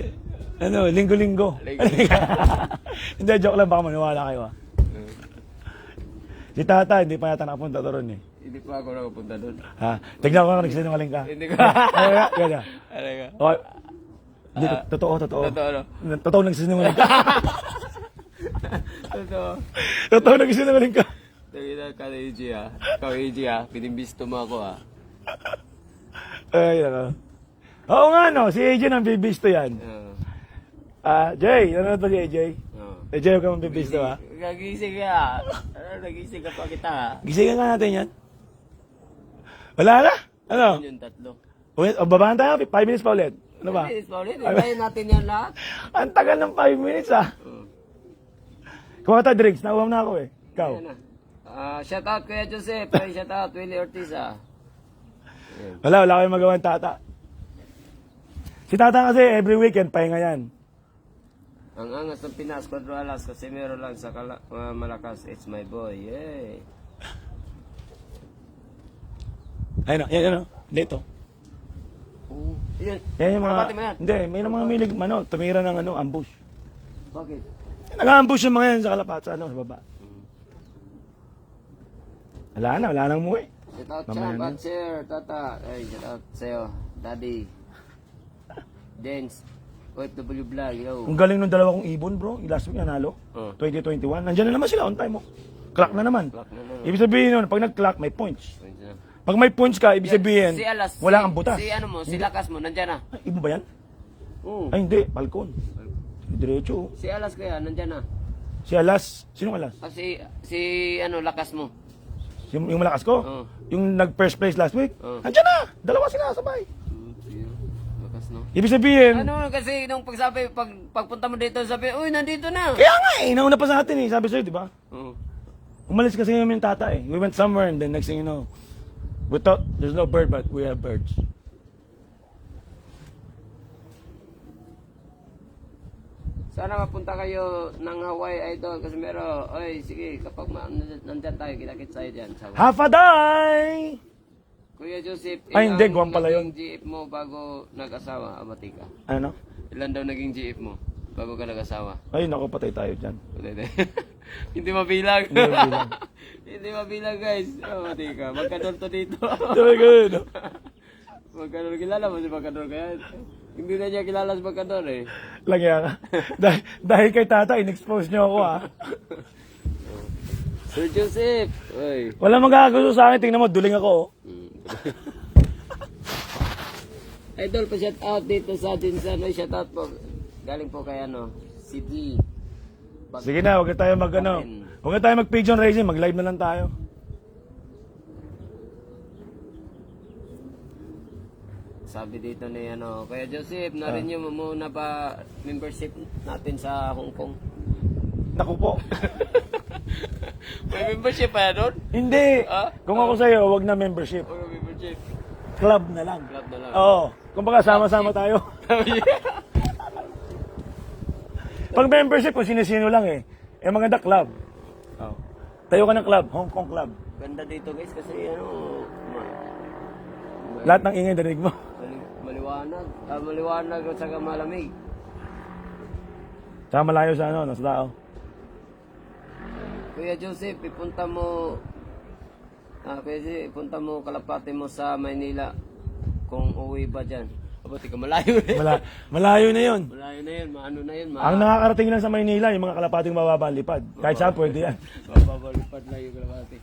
Linggo-linggo. Hindi, joke lang, baka maniwala kayo Si Tata, hindi pa yata nakapunta doon Hindi pa ako nakapunta doon. Ha? Tignan ko kung nagsinungaling ka. Hindi ko. Kaya. Alaga. Okay. Hindi, totoo. Totoo, no? Totoo nagsinungaling ka. Totoo. Totoo nagsinungaling ka. Nakita ka na EJ ha. Ikaw EJ ha. Pinimbisto mo ako ha. Ay, nako. Oo nga no, si AJ nang bibisto yan. Jay, nanonood ba si AJ? AJ, huwag ka mong bibisto ha. Nagising ka. Nagising ka pa kita ha. Gisingan ka natin yan. Wala na? Ano? Yung tatlo. Babaan tayo, 5 minutes pa ulit. Ano ba? Please, Pauline. Ibayin natin yan lahat. Ang tagal ng 5 minutes ah. Kuha ka tayo drinks, nauwam na ako eh. Ikaw. Ayan na. Shout out Kuya Joseph. Shout out Willie Ortiz ha. Wala kayong magawang Tata. Si Tata kasi every weekend, pahinga yan. Ang angas ng Pinas, Quadro Alas, kasi meron lang sa Malakas. It's my boy. Yay. Ayun o, yan o. Dito. Yan. Yan yung mga, Kapati mo yan. hindi, may mga milig, tumira ng ambush. Bakit? Nag-ambush yung mga yan sa kalapat, sa baba. Wala nang umuwi. Shout out Mamaya Champ, na. at Sir, Tata. Ay, shout out sa'yo, Daddy. Dance. OFW Vlog, yo. Ang galing ng dalawa kong ibon, bro. Yung last week nanalo. 2021. Nandiyan na naman sila on time mo. Clock na naman. Clock na naman. Ibig sabihin nun, pag nag-clock, may points. Points na. Pag may points ka, ibig sabihin, Si Alas, wala kang butas. Si ano mo, si Lakas mo, nandyan na. Ay, ibon ba yan? Oo. Ay, hindi. Balkon. Diretso. Si Alas kaya, nandyan na. Si Alas. Sinong Alas? Si ano, Lakas mo. Yung malakas ko? Oo. Yung nag-first place last week? Oo. Nandiyan na! Dalawa sila sabay. Lakas no. Ibig sabihin, Ano kasi nung pagsabi, pagpunta mo dito, sabi, uy, nandito na. kaya nga nauna pa sa atin sabi sa'yo, di ba? Oo. Umalis kasi yung tata We went somewhere and then next thing you know, we thought there's no bird but we have birds. Sana mapunta kayo ng Hawaii, Idol, kasi meron, oy, sige, kapag nandyan tayo, kinakit sa'yo dyan. Sa Half a die! Kuya Joseph, Ay, hindi, guwang pala yun. naging GF mo bago nag-asawa, abati ka. Ano? Ilan daw naging GF mo bago ka nag-asawa? Ay, naku, patay tayo dyan. Hindi mabilang. Hindi mabilang. Hindi mabilang, guys. Abati ka. Magkadol to dito. Sabi ko yun. Magkadol, kilala mo si Magkadol kaya? Hindi na niya kilala si Magkadol eh. Langya ka. dahil kay tata, in-expose niyo ako Sir Joseph! Oy. Wala magagusto sa akin, tingnan mo, duling ako. Idol, pa-shout out dito sa atin sa ano, shout out po. Galing po kay ano, CD. Sige na, huwag na tayo huwag na tayo mag-pigeon racing, mag-live na lang tayo. Sabi dito ni ano, Kuya Joseph, na-renew mo muna ba membership natin sa Hong Kong? Naku po. May membership pa doon? Hindi. Ah? Kung ako sa'yo, huwag na membership. O membership? Club na lang. Club na lang. Oo. Kung baka sama-sama tayo. Pag membership, kung sino-sino lang maganda club. Oh. Tayo ka ng club, Hong Kong club. Ganda dito guys kasi ano, Lahat ng ingay darig mo. maliwanag. Maliwanag at saka malamig. Tsaka malayo sa nasa tao. Kuya Joseph, ipunta mo Pwede punta mo, kalapati mo sa Maynila. Kung uwi ba dyan. Abati ka, malayo eh. Malayo na yun. Malayo na yun, maano na yun. Ang nakakarating lang sa Maynila, yung mga kalapating mababang lipad. Kahit saan pwede yan. Mababalipad lang yung kalapati.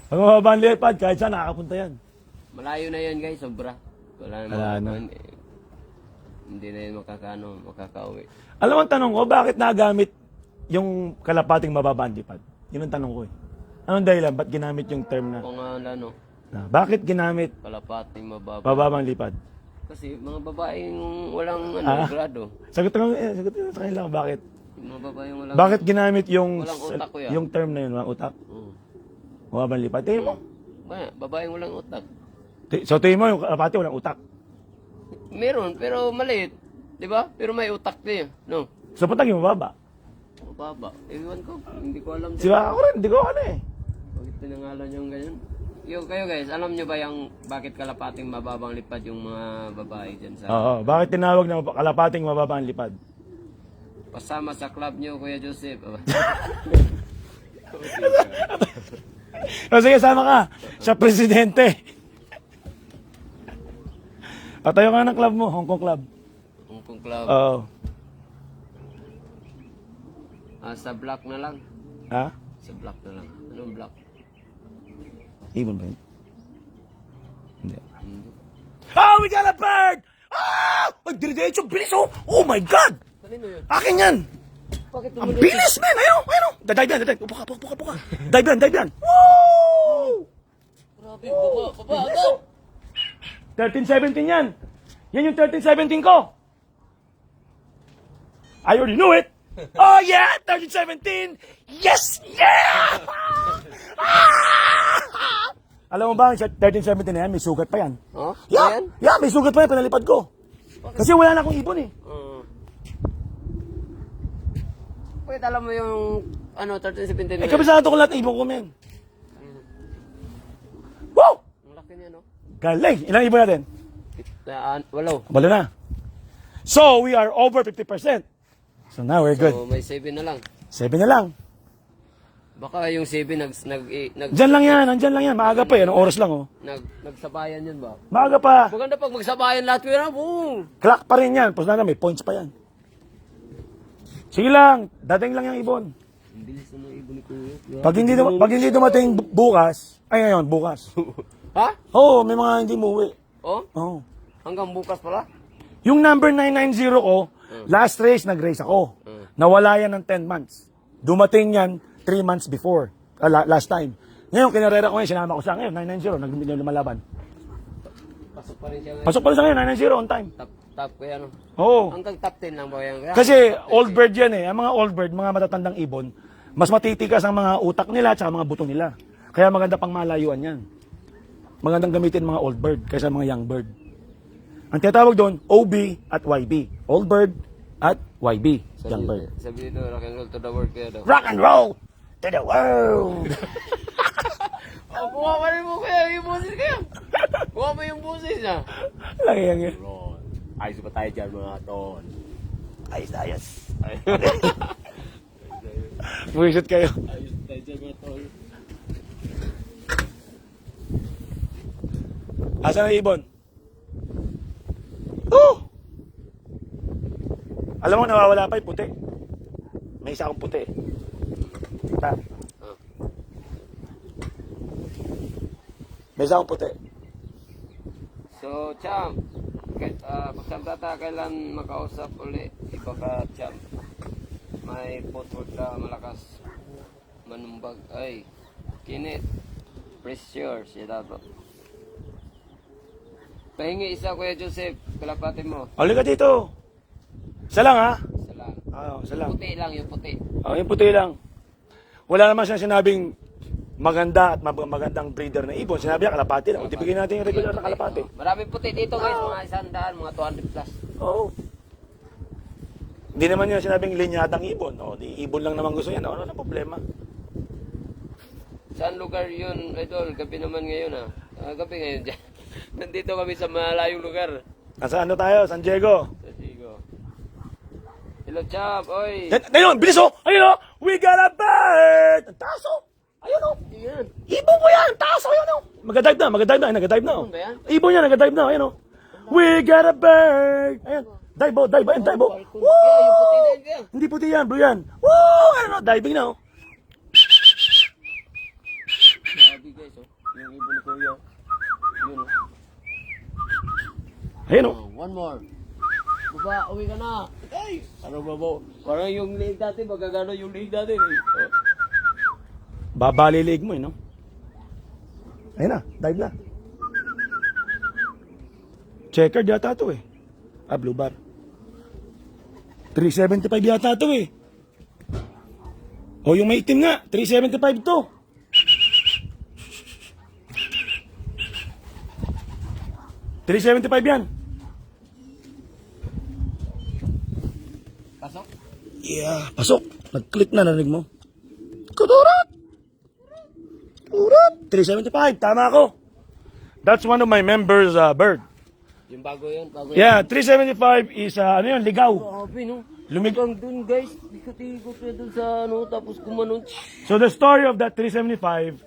Pag mababang lipad, kahit saan nakakapunta yan. Malayo na yan guys, sobra. Wala Wala na. na. Hindi na yun makakauwi. Alam mo ang tanong ko, bakit nagamit yung kalapating mababang lipad? Yun ang tanong ko eh. Anong dahilan? Ba't ginamit yung term na? Kung ano, Bakit ginamit kalapating mababa. mababang lipad? Kasi mga babaeng walang grado. Sagot ko sa kanila bakit? Yung mga babaeng walang... Bakit ginamit yung Walang utak, kuya. yung term na yun, walang utak? Mababang lipad. Tingin mo. Babaeng walang utak. So tingin mo yung kalapati walang utak. Meron, pero maliit. Di ba? Pero may utak din. No? So patag yung mababa. Mababa. Ewan ko. Hindi ko alam. Siya ako rin, hindi ko ano eh. Bakit pinangalan yung ganyan? Kayo guys, alam nyo ba yung bakit kalapating mababang lipad yung mga babae dyan sa... Oo, bakit tinawag na kalapating mababang lipad? Pasama sa club nyo, Kuya Joseph. O sige, sama ka. Siya presidente. Patayo ka ng club mo, Hong Kong Club. Hong Kong Club. Oo. Sa block na lang. Ha? Sa block na lang. Anong block? Ibon ba yun? Hindi. Hindi. Oh, we got a bird! Ah! Ang dire-diretso, bilis oh! Oh my God! Kanino yun? Akin yan! Bakit Ang bilis, man! Ayaw, ayaw! Dive yan, dive. Upo ka. Dive yan. Woo! Grabe, baba, agad! 13-17 yan. Yan yung 13-17 ko. I already knew it. Oh yeah! 13-17! Yes! Yeah! Alam mo ba, sa 13-17 na yan, may sugat pa yan. Oh? Yeah, Ayan? yeah, may sugat pa yan, pinalipad ko. Kasi wala na akong ibon eh. Wait, alam mo yung 13-17 na Kabisado ko lahat ng ibon ko, men. Woo! Ang laki niya, no? Galing! Ilang ibon natin? Walo. Balo na. So, we are over 50%. So now we're good. So, may 7 na lang. 7 na lang. Baka yung 7 Diyan lang yan, nandyan lang yan. Maaga pa eh, anong oras lang oh. nagsabayan yun ba? Maaga pa. Maganda pag magsabayan lahat yun, boom! Clock pa rin yan. Tapos na may points pa yan. Sige lang, dating lang yung ibon. Ang bilis na mga ibon ni Kuya. Pag hindi dumating bukas, ay ngayon, bukas. Ha? Oo, may mga hindi umuwi. Oh? Oo. Hanggang bukas pala? Yung number 990 ko, last race, nag-race ako. Nawala yan ng 10 months. Dumating yan 3 months before, last time. Ngayon, kinarera ko ngayon, sinama ko siya ngayon, 990, lumalaban. Pasok pa rin siya ngayon. Pasok pa rin sa ngayon, 990 on time. Top kaya no? Oo. Hanggang top 10 lang ba yan? Kasi old bird yan eh. Ang mga old bird, mga matatandang ibon, mas matitikas ang mga utak nila at mga buto nila. Kaya maganda pang malayuan yan. Magandang gamitin mga old bird kaysa mga young bird. Ang tinatawag doon, OB at YB. Old bird at YB, young bird. Sabi dito, rock and roll to the world kaya daw. Rock and roll to the world! Oh, kuha pa rin mo kaya yung boses kaya. Kuha pa yung boses niya. Lagi yan yan. Ayos ba tayo dyan mga ton? Ayos. Buwisit kayo. Ayos ba tayo dyan mga ton? Asan ang ibon? Oh! Alam mo, nawawala pa yung puti. May isa akong puti. Ta. May isa akong puti. So, Cham, pagsamtata kailan makausap uli, iba ka, Cham. May footwork ka malakas. Manumbag, ay, kinit. Pressure, siya dato. Pahingi isa, Kuya Joseph, kalapatin mo. Halika dito. Isa lang ha? Isa lang. Isa lang. Puti lang, yung puti. Yung puti lang. Wala naman siyang sinabing maganda at magandang breeder na ibon. Sinabi niya kalapati lang. Utipigin natin yung regular na kalapati. Maraming puti dito guys, mga 100, mga 200 plus. Oo. Hindi naman niya sinabing linyadang ibon. Di ibon lang naman gusto niya. Ano na problema? Saan lugar yun, Idol? Gabi naman ngayon gabi ngayon dyan. Nandito kami sa malayong lugar. Nasa ano tayo? San Diego. Sa Sigo. Hello, Chap. Oy. Ayun, bilis oh! Ayun oh! We got a bird! Ang taas oh! Ayun oh! Yan. Ibon ko yan! Magadive na. Ay, nagadive na. Oh. Ibon ba yan? Ibon yan, nagadive na. Ayan, oh. We got a bird. Ayan. Dive, oh. Dive, ayan, dive, oh. Falcon. Woo! Kaya yung puti na yun, kaya. Hindi puti yan, blue yan. Woo! Ano, diving na, oh. Grabe guys, oh. Yung ibon ni Kuya. Yun, oh. Ayan, oh. Oh, one more. Baba, uwi ka na. Ay! Ano ba mo? Parang yung leg dati, magagano yung leg dati. Eh. Oh. Babalilig mo, eh, no? Ayun na, dive na. Checkered yata to, eh. Ah, blue bar. 375 yata to, eh. O, yung may itim nga, 375 to. $375 yan. Pasok? Yeah, pasok. Nag-click na, narinig mo. Kudurat! Kudurat! 375, tama ako. That's one of my members' bird. Yung bago yun, bago yun. Yeah, 375 is, ano yun, ligaw. Grabe, no? Lumig- Hanggang dun, guys. Ikot-ikot na dun sa ano, tapos kumanon. So the story of that 375,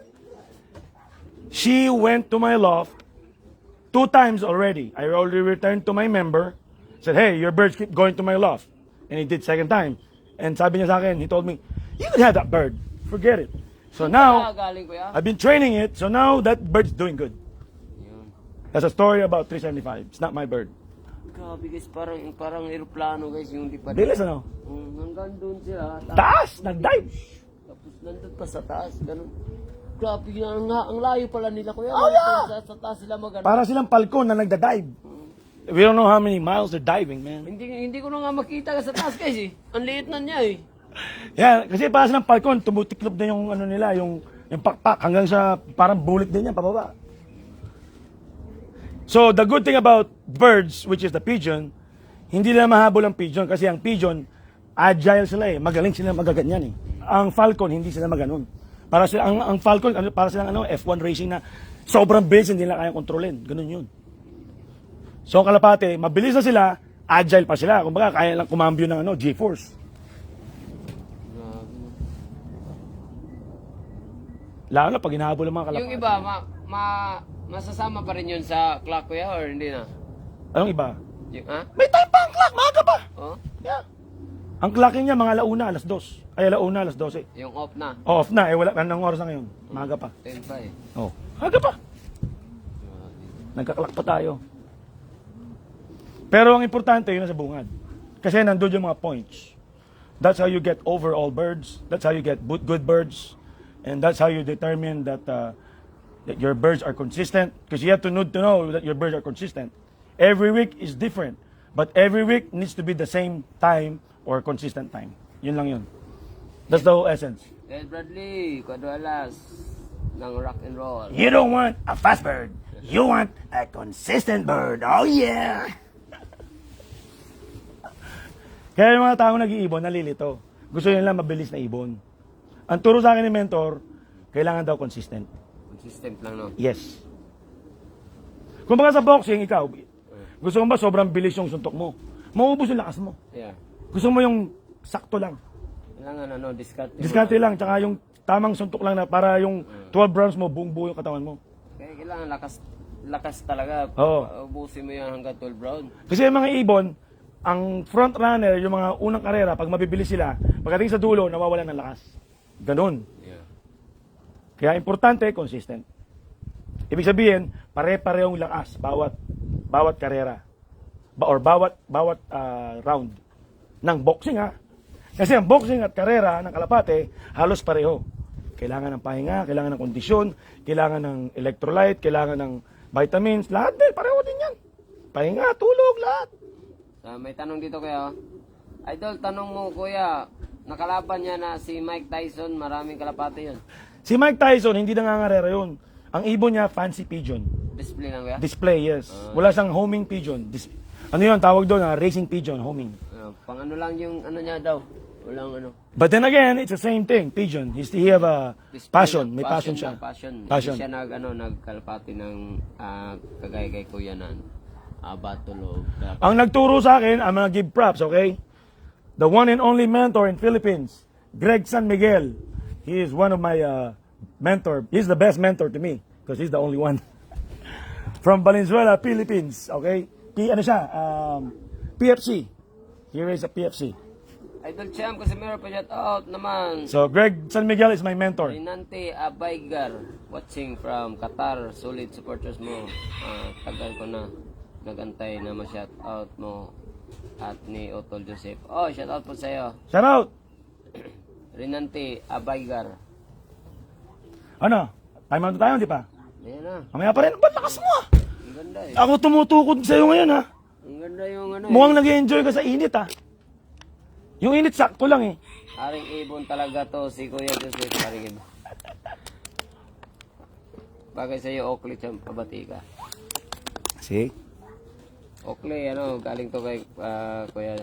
she went to my loft 2 times already. I already returned to my member, said, hey, your birds keep going to my loft. And he did second time. And sabi niya sa akin, he told me, you can have that bird. Forget it. So now, Galing ko yan. I've been training it, so now that bird's doing good. Yun. That's a story about 375. It's not my bird. Grabe guys, parang eroplano guys, yung di pa. Bilis ano? Hanggang dun sila. Taas! Nag-dive! Tapos nandun pa sa taas, ganun. Grabe, ang layo pala nila kuya. Oh, yeah! Sa taas sila magano. Para silang palkon na nagda-dive. We don't know how many miles they're diving, man. Hindi ko na nga makita ka sa taas guys eh. Ang liit na niya eh. Yeah, kasi para silang palkon, tumutiklop na yung ano nila, yung pakpak hanggang sa parang bulik din yan, pababa. So, the good thing about birds, which is the pigeon, hindi nila mahabol ang pigeon kasi ang pigeon, agile sila eh, magaling sila magaganyan eh. Ang falcon, hindi sila maganon. Para sila, ang falcon, para silang F1 racing na sobrang bilis, hindi nila kayang kontrolin. Ganun yun. So, ang kalapate, mabilis na sila, agile pa sila. Kumbaga, kaya lang kumambyo ng G-force. Lalo na pag hinahabol ng mga kalapate. Yung iba, masasama pa rin yun sa clock kuya or hindi na? Anong iba? Yung, ha? May time pa ang clock, maaga pa. Oh? Yeah. Ang clocking niya mga alauna, alas 2. Ay, alauna, alas 12. Yung off na. Off na, wala anong oras na ngayon. Maaga pa. 10 pa eh. Oh, maaga pa. Nagka-clock pa tayo. Pero ang importante yun sa bungad. Kasi nandun yung mga points. That's how you get overall birds. That's how you get good birds. And that's how you determine that your birds are consistent. Because you have to know that your birds are consistent. Every week is different. But every week needs to be the same time or consistent time. Yun lang yun. That's the whole essence. Ed Bradley, Quadralas, ng rock and roll. You don't want a fast bird. You want a consistent bird. Oh yeah! Kaya yung mga taong nag-iibon, nalilito. Gusto nila mabilis na ibon. Ang turo sa akin ni mentor, kailangan daw consistent. Consistent lang, no? Yes. Kung baka sa boxing, ikaw, gusto mo ba sobrang bilis yung suntok mo? Mauubos yung lakas mo. Yeah. Gusto mo yung sakto lang. Kailangan, discard. Diskarte lang, tsaka yung tamang suntok lang na para yung 12 rounds mo, buong buo yung katawan mo. Kaya kailangan lakas talaga. Oo. Ubusin mo yan hanggang 12 round. Kasi yung mga ibon, ang front runner, yung mga unang karera, pag mabibilis sila, pagdating sa dulo, nawawalan ng lakas. Ganun. Yeah. Kaya importante, consistent. Ibig sabihin, pare-parehong lakas bawat karera. Or bawat round ng boxing ha. Kasi ang boxing at karera ng kalapate, halos pareho. Kailangan ng pahinga, kailangan ng kondisyon, kailangan ng electrolyte, kailangan ng vitamins, lahat din, pareho din yan. Pahinga, tulog, lahat. May tanong dito kayo. Idol, tanong mo kuya, nakalaban niya na si Mike Tyson, maraming kalapate yun. Si Mike Tyson, hindi nangangarera yun. Ang ibon niya, fancy pigeon. Display lang kuya? Display, yes. Wala siyang homing pigeon. Ano yun, tawag doon, racing pigeon, homing. Pang ano lang yung ano niya daw. Walang ano. But then again, it's the same thing, pigeon. He have a Display passion, lang, may passion siya. Passion. Passion. Hindi siya nagkalapati ng kagaya kay kuya na battle of Ang nagturo sa akin, I'm gonna give props, okay? The one and only mentor in Philippines, Greg San Miguel. He is one of my mentor. He's the best mentor to me. Because he's the only one. From Valenzuela, Philippines. Okay? Ano siya? PFC. He raised a PFC. Idol Champ, kasi meron pa shout out naman. So, Greg San Miguel is my mentor. Rinante Abaygar, watching from Qatar. Solid supporters mo. Tagal ko na nagantay na ma-shout out mo at ni Otol Joseph. Oh, shout out po sa'yo. Shout out! Rinante Abaygar. Ano? Time out na tayo, di pa? Ayan na. Mamaya pa rin. Ba't lakas mo ah? Ang ganda eh. Ako tumutukod sa'yo ngayon ha. Ang ganda yung ano Mukhang nag-enjoy ka sa init ha. Yung init sakto lang eh. Haring ibon talaga to si Kuya Joseph. Haring ibon. Bagay sa'yo, Oakley Champ, pabati ka. See? Oakley, ano, galing to kay Kuya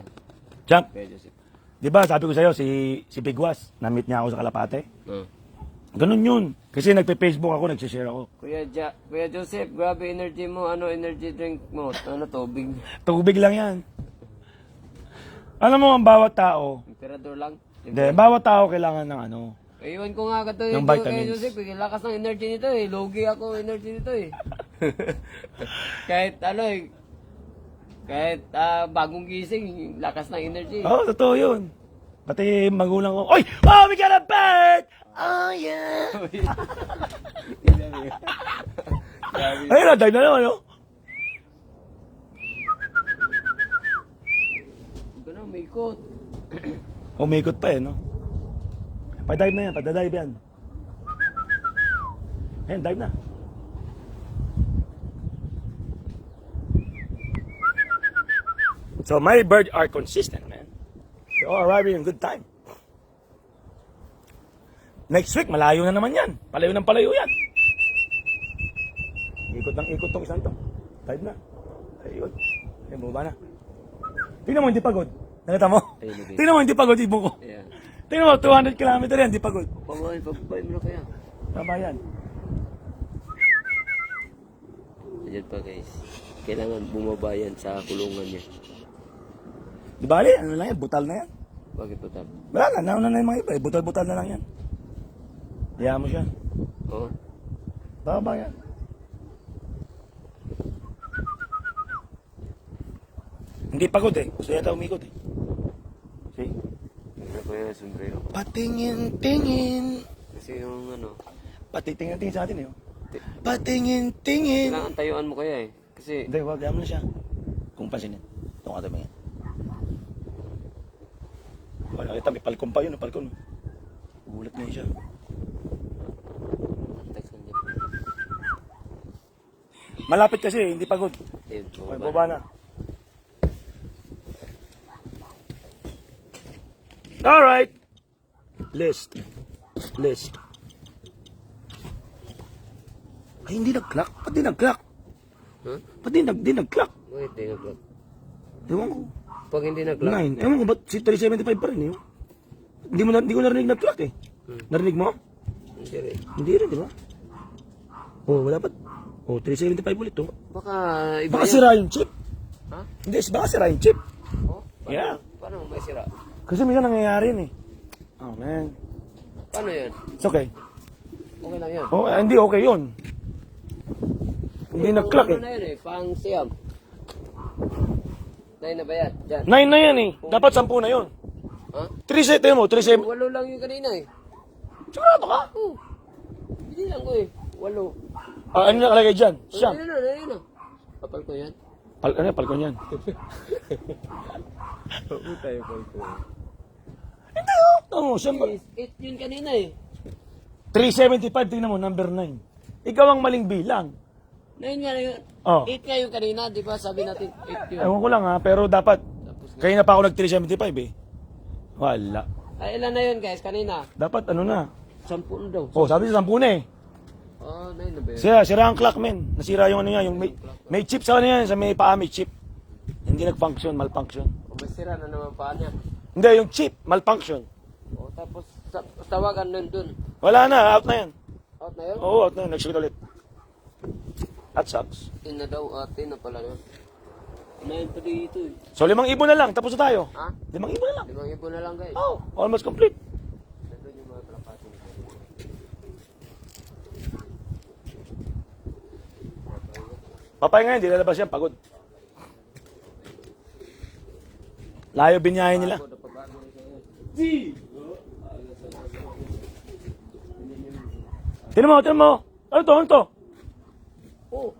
Champ, Joseph. di ba sabi ko sa'yo, si Bigwas, na-meet niya ako sa Kalapate. Hmm. Ganun yun. Kasi nagpe-Facebook ako, nagsishare ako. Kuya Joseph, grabe energy mo. Ano energy drink mo? Ano, tubig? Tubig lang yan. Alam mo, ang bawat tao, Emperador lang? hindi, bawat tao kailangan ng ano. Iwan ko nga ka to Ng yung Kuya vitamins. Joseph. Lakas ng energy nito eh. Logi ako energy nito eh. Kahit ano eh. Kahit bagong gising, lakas ng energy. Oo, totoo yun. Pati magulang ko, oy! Oh, we got a bird! Oh, yeah! Ayun na, dive na naman, no? Gano'n, may ikot. Umikot pa eh, no? Pa-dive na yan, pa-dive yan. Ayan, dive na. So my birds are consistent, man. They're all arriving in good time. Next week, malayo na naman yan. Palayo ng palayo yan. Ikot ng ikot tong isang to. Dive na. Ayun. Ayun, bumaba na. Tingnan mo, hindi pagod. Nakita mo? Tingnan mo, hindi pagod ibon ko. Ayan. Tingnan mo, 200 kilometer yan, hindi pagod. Pabay mo na kaya. Tama yan. Ayan pa guys. Kailangan bumaba yan sa kulungan niya. Di bali, ano lang yan, butal na yan. Bakit po tap? Wala na, nauna na yung mga iba eh. Butal-butal na lang yan. Hayaan mo siya. Oo. Baba yan. Hindi pagod eh. Gusto yata umikot eh. See? Ano ko yung sombrero? Patingin-tingin. Kasi yung ano, Patitingin-tingin sa atin eh. Oh. Patingin-tingin. kailangan tayuan mo kaya eh. Kasi, Hindi, wag. Hayaan mo na siya. Kung pansinin. Ito ka tabi yan. Wala, kita may palkon pa yun. Palkon. Gulat na yun siya. text lang niya. Malapit kasi, hindi pagod. Ayun, Okay, bumaba. baba na. Alright. List. Ay, hindi nag-clock. Ba't di nag-clock? Huh? Ba't di nag-clock? Bakit di nag-clock? Ewan ko. Pag hindi nag-clock, 9. Ewan ko, ba't si 375 pa rin eh? Hindi ko narinig nag-clock eh. Narinig mo? hindi rin. Hindi rin, di ba? Oh, wala pa. Oh, 375 ulit oh. Baka iba Baka yan. sira yung chip. Ha? Hindi, baka sira yung chip. Oh? Paano, Yeah. Paano may sira? Kasi minsan nangyayari yun eh. Oh, man. Paano yan? It's okay. Okay lang yan. Oh, hindi okay yun. Hindi nag-clock Ano eh. na yan eh, pang siyam. 9 na ba yan? Diyan. 9 na yan eh. Dapat 10 na yun. Ha? 3 mo, 3 Walo lang yung kanina eh. Sigurado ka? Oo. Hindi lang ko eh. Walo. Ah, ano nakalagay dyan? Siyam. Ayun na. Kapal ko yan. Palkon yan. Oo tayo, palko. Hindi oh. Tama mo, siyam. 8 yun kanina eh. 375, tingnan mo, number 9. Ikaw ang maling bilang. 9 nga yun. Oh. 8 nga yung kanina, di ba? Sabi natin 8 yun. Ewan ko lang ha, pero dapat. Kaya na pa ako nag-375 eh. Wala. Ay, ilan na yun guys, kanina? Dapat ano na. 10 na daw. Oh, sabi sa 10 na eh. Oh, 9 na ba yun? Sira ang clock, men. Nasira yung ano niya, yung may chip sa ano yan, sa may paa may chip. Hindi nag-function, malfunction. O, may sira na naman pa niya. Hindi, yung chip, malfunction. O, tapos tawagan nun dun. Wala na, out na yan. Out na yun? Oo, out na yun, nag-shoot ulit. That sucks. 10 na daw, 10 na pala yun. 9 pa dito eh. So, 5,000 na lang, tapos na tayo. Ha? 5,000 na lang. 5,000 na lang guys. Oh, almost complete. Nandun yung mga kalapati. Papay ngayon, di lalabas yan, pagod. Layo binyahin nila. Tinan mo. Ano to? Oh.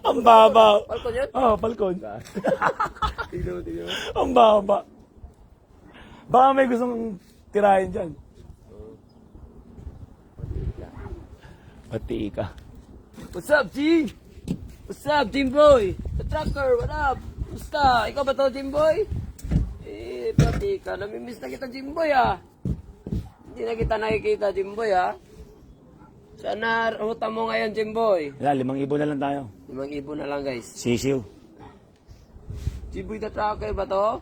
Ang baba. Falcon yan? Oh, Falcon. Tignan mo. Ang baba. Baka may gustong tirahin dyan. Pati ka. What's up, G? What's up, Jimboy? The trucker, what up? Basta, ikaw ba to, Jimboy? Pati ka. Namimiss na kita, Jimboy, ah. Hindi na kita nakikita, Jimboy, ah. Sana ruta mo ngayon, Jimboy. Wala, 5,000 na lang tayo. 5,000 na lang, guys. Sisiw. Jimboy the trucker ba to?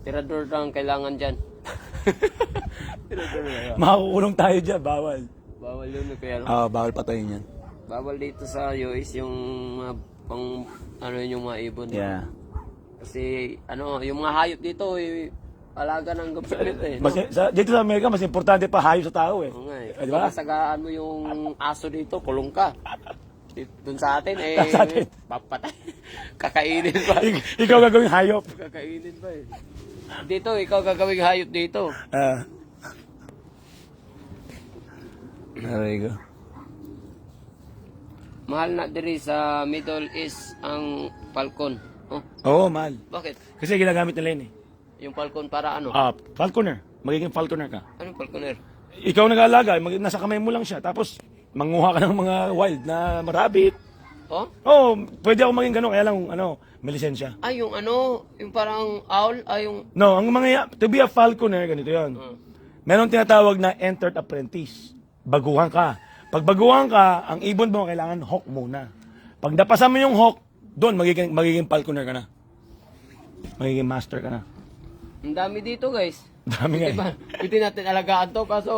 Tirador lang kailangan dyan. Tirador na. Makakukulong tayo dyan, bawal. Bawal yun, kaya no? Bawal patayin yan. Bawal dito sa US yung pang ano yung mga ibon. Yeah. Kasi ano, yung mga hayop dito alaga ng gabsalit eh. No? Dito sa Amerika, mas importante pa hayop sa tao eh. Oo nga eh. Di ba? Pagkasagaan mo yung aso dito, kulong ka. Doon sa atin eh, Sa atin. papatay. Kakainin pa. Ikaw gagawing hayop. Kakainin pa eh. Dito, ikaw gagawing hayop dito. There you go. Mahal na diri sa Middle East ang Falcon. Oh, Oo, mahal. bakit? Kasi ginagamit nila yun eh. Yung Falcon para ano? Falconer. Magiging falconer ka. Anong Falconer? Ikaw nag-aalaga, nasa kamay mo lang siya. Tapos, manguha ka ng mga wild na rabbit. Oh? Oh, pwede ako maging gano'n. Kaya lang, may lisensya. Ay, yung ano, yung parang owl, ay yung... No, ang to be a falconer, ganito yon. Meron tinatawag na entered apprentice. Baguhan ka. Pag baguhan ka, ang ibon mo kailangan hawk muna. Pag napasan mo yung hawk, doon magiging falconer ka na. Magiging master ka na. Ang dami dito, guys. Dami nga eh. Diba? Pwede natin alagaan to, kaso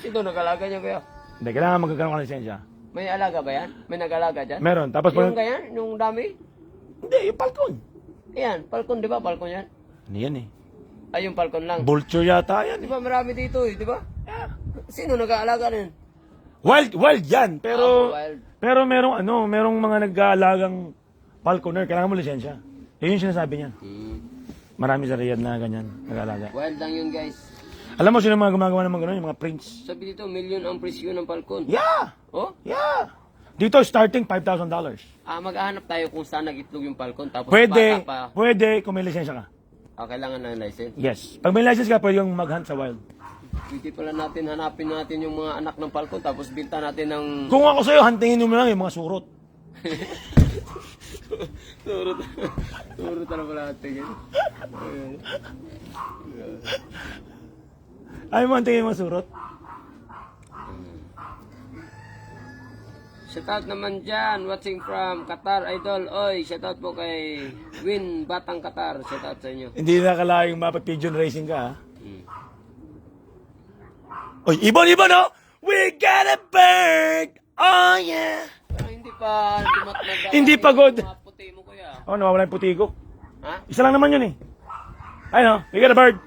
sino nag-alaga niya kaya? Hindi, kailangan magkakaroon ka ng lisensya. May alaga ba yan? May nag-alaga dyan? Meron. Tapos Yung ganyan? Yung dami? Hindi, yung falcon. Ayan, Falcon, di ba? Falcon yan? Hindi yan eh. Ay, yung Falcon lang. Vulture yata yan Di eh. ba marami dito eh, di ba? Sino nag-aalaga nun? Wild yan. Pero, Wild. pero merong mga nag-aalagang falconer. Kailangan mo lisensya. Yun yung sinasabi niya. Marami sa Riyadh na ganyan, nag-aalaga. Wild lang yun, guys. Alam mo sino mga gumagawa ng mga ganun? Yung mga prince. Sabi dito, million ang presyo ng Falcon. Yeah! Oh? Yeah! Dito starting $5,000. Maghahanap tayo kung saan nag-itlog yung Falcon. Tapos Pwede, bata pa. pwede kung may lisensya ka. Kailangan ng license. Yes. Pag may license ka, pwede yung mag-hunt sa wild. Pwede pala natin hanapin natin yung mga anak ng Falcon. Tapos binta natin ng... Kung ako sa'yo, huntingin mo lang yung mga surot. Turot na pala natin. Ayaw mo huntingin yung mga surot? Shoutout naman dyan, watching from Qatar, Idol. Oy, shoutout po kay Win Batang Qatar. Shoutout sa inyo. Hindi na kalaing mapa-pigeon racing ka, ha? Oy, ibon, no? We got a bird! Oh, yeah! Pero hindi pa dumatnaga. Hindi pagod. Mga puti mo, kuya. Oh, nawawala yung puti ko. Ha? Isa lang naman yun, eh. Ay, no? We got a bird.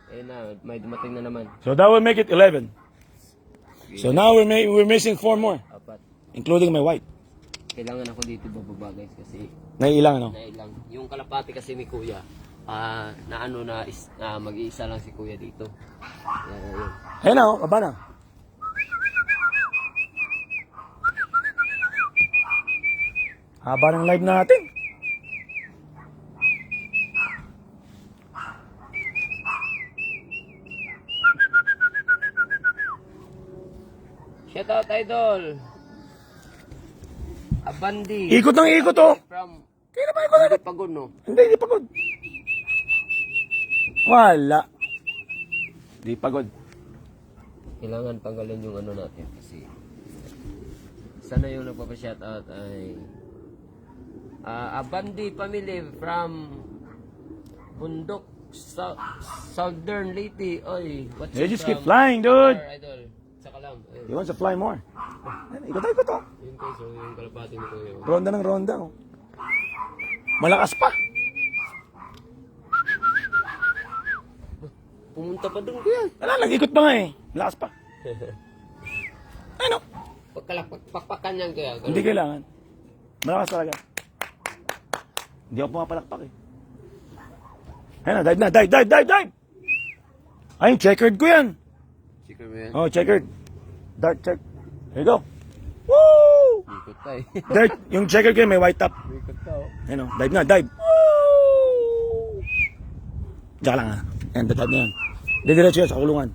Eh na, may dumating na naman. So that will make it 11. So now we're missing 4 more. Apat. Including my white. Kailangan ako dito bababa, guys, kasi Naiilang, ano? nailang. Yung kalapati kasi ni kuya, mag-iisa lang si kuya dito. Yun. Ayun na, baba na. Haba ng live natin. Shoutout, Idol. Abandi. Ikot ng ikot, oh. From Kaya na ba ikot? Hindi pagod, no? Hindi pagod. Wala. Hindi pagod. Kailangan tanggalin yung ano natin kasi sana yung nagpapa-shoutout ay Abandi family from Bundok Southern Leyte. Oy, what's They up just keep from flying, dude. Idol. Saka lang. He wants to fly more. Ikot, oh. Yun guys, yung kalapati ni Kuya. Ronda ng ronda, oh. Malakas pa. Pumunta pa dun, kuya. Wala, nag-ikot pa nga eh. Malakas pa. Ano? pakpakan yan kaya. Hindi kailangan. Malakas talaga. Hindi ako pumapalakpak eh. Ayun na, dive na, dive! Ayun, checkered ko yan. Secret mo yan? Oh, checkered. Dart check. There you go. Woo! Ikot tayo. Dart, yung checkered ko yan, may white top. Ikot tayo. Ayun o, dive na, dive. Woo! Diyan ka lang ha. Ayan, dive na yan. Didiretso yan sa kulungan.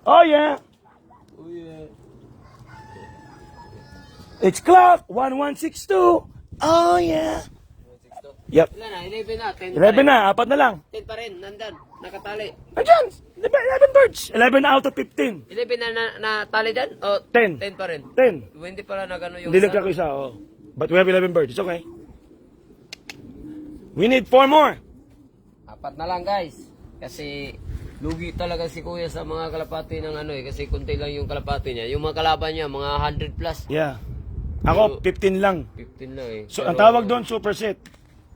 Oh yeah! Oh yeah. It's clock 1162. Oh yeah. Yep. Ilan na? 11 na. 10 11 na, apat na lang. 10 pa rin. Nandun. Nakatali. Ayan, 11 birds. 11 out of 15. 11 na natali dyan? O 10. 10 pa rin? 10. Hindi pala na gano'n yung Dilagyan ko isa, oh. But we have 11 birds. It's okay. We need 4 more. Apat na lang guys. Kasi lugi talaga si kuya sa mga kalapati ng ano eh. Kasi kunti lang yung kalapati niya. Yung mga kalaban niya, mga 100 plus. Yeah. Ako, 15 lang. 15 lang eh. So, ang tawag doon, superset.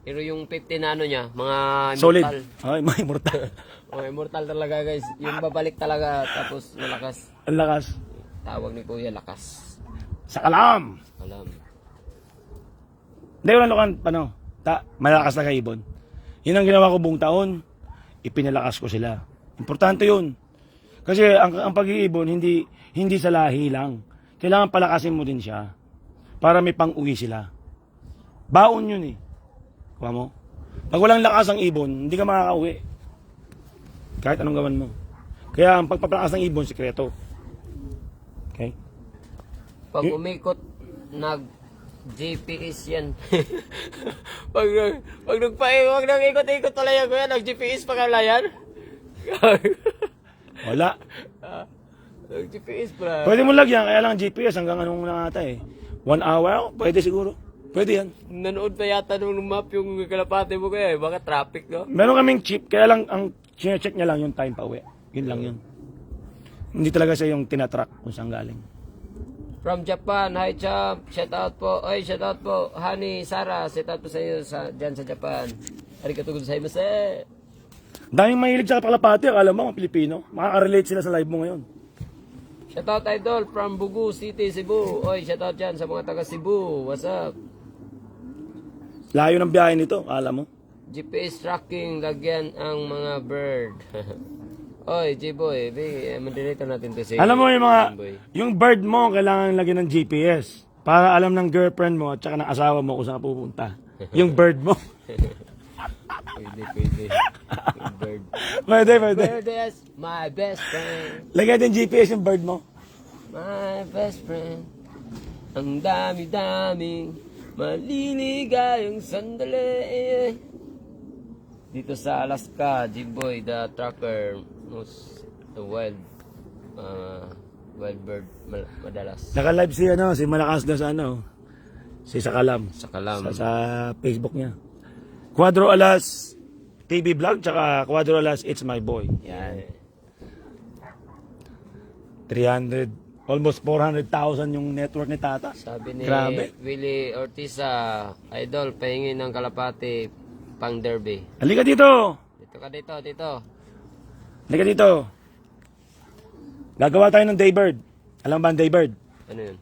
Pero yung 15 na ano niya, mga Solid. immortal. Ay, may immortal. Mga immortal talaga guys. Yung babalik talaga tapos malakas. Ang lakas. Tawag ni kuya, lakas. Sa kalam. Alam. Hindi ko nalukan, malakas na kaibon. Yun ang ginawa ko buong taon. Ipinalakas ko sila. Importante yun. Kasi ang pag-iibon, hindi sa lahi lang. Kailangan palakasin mo din siya. Para may pang-uwi sila. Baon yun eh. Kuha mo. Pag walang lakas ang ibon, hindi ka makakauwi. Kahit anong gawan mo. Kaya ang pagpapalakas ng ibon, sikreto. Okay? Pag umikot, nag-GPS yan. pag nag-ikot-ikot pala yan, kuya, nag-GPS pa kala yan? Wala. Nag-GPS pala. Pwede mo lagyan, kaya lang GPS hanggang anong lang ata eh. 1 hour? Pwede siguro. Pwede yan. Nanood pa yata nung map yung kalapate mo kaya, baka traffic, no? Meron kaming chip, kaya lang ang check niya lang yung time pa uwi. Yun lang yun. Hindi talaga siya yung tinatrack kung saan galing. From Japan, hi Champ, shout out po. Oy, shout out po. Honey, Sarah, shout out po sa iyo dyan sa Japan. Arigatou gozaimasu. Daming mahilig sa kalapati, akala mo mga Pilipino. Makaka-relate sila sa live mo ngayon. Shout out idol from Bugu City, Cebu. Oy, shout out dyan sa mga taga Cebu. What's up? Layo ng biyahe nito, akala mo. GPS tracking, lagyan ang mga bird. Oy, J-Boy, mandirito natin to si Alam mo yung mga, Boy. yung bird mo, kailangan lagyan ng GPS. Para alam ng girlfriend mo at saka ng asawa mo kung saan ka pupunta. Yung bird mo. Pwede. Yung bird. Pwede. Bird is my best friend. Lagyan din GPS yung bird mo. My best friend. Ang dami-daming maliligayang sandali. Dito sa Alaska, J-Boy, the tracker knows the wild bird madalas. Naka-live si Malakas na sa si Sakalam. Sa Kalam. Sa Facebook niya. Quadro Alas TV vlog, tsaka Quadro Alas It's My Boy. Yan. 300, almost 400,000 yung network ni Tata. Sabi ni Grabe. Willie Ortiz, idol, pahingin ng kalapati pang derby. Halika dito. Dito. Halika dito. Gagawa tayo ng daybird. Alam mo ba ang daybird? Ano yun?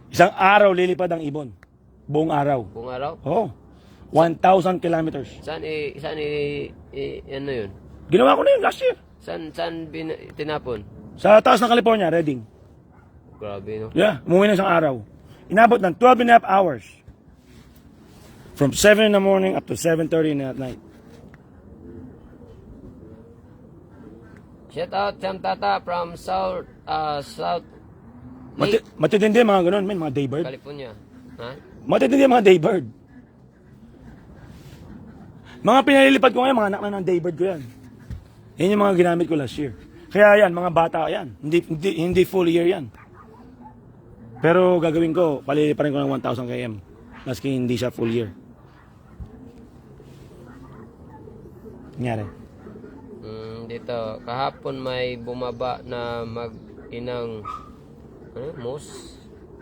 Isang araw lilipad ang ibon. Buong araw. Buong araw? Oo. 1,000 kilometers. Saan ano yun? Ginawa ko na yun last year. Saan tinapon? Sa taas ng California, Redding. Grabe, no? Yeah, umuwi na isang araw. Inabot ng 12 and a half hours. From 7 in the morning up to 7:30 at night. Shout out, Cham Tata from South Lake, Matitindi mga ganun, mga daybird. California. Ha? Matitindi mga daybird. Mga pinalilipad ko ngayon, mga anak na ng daybird ko yan. Yan yung mga ginamit ko last year. Kaya yan, mga bata yan. Hindi full year yan. Pero gagawin ko, paliliparin ko ng 1,000 km. Maski hindi siya full year. Nangyari. Dito, kahapon may bumaba na mag-inang Ano? Moose?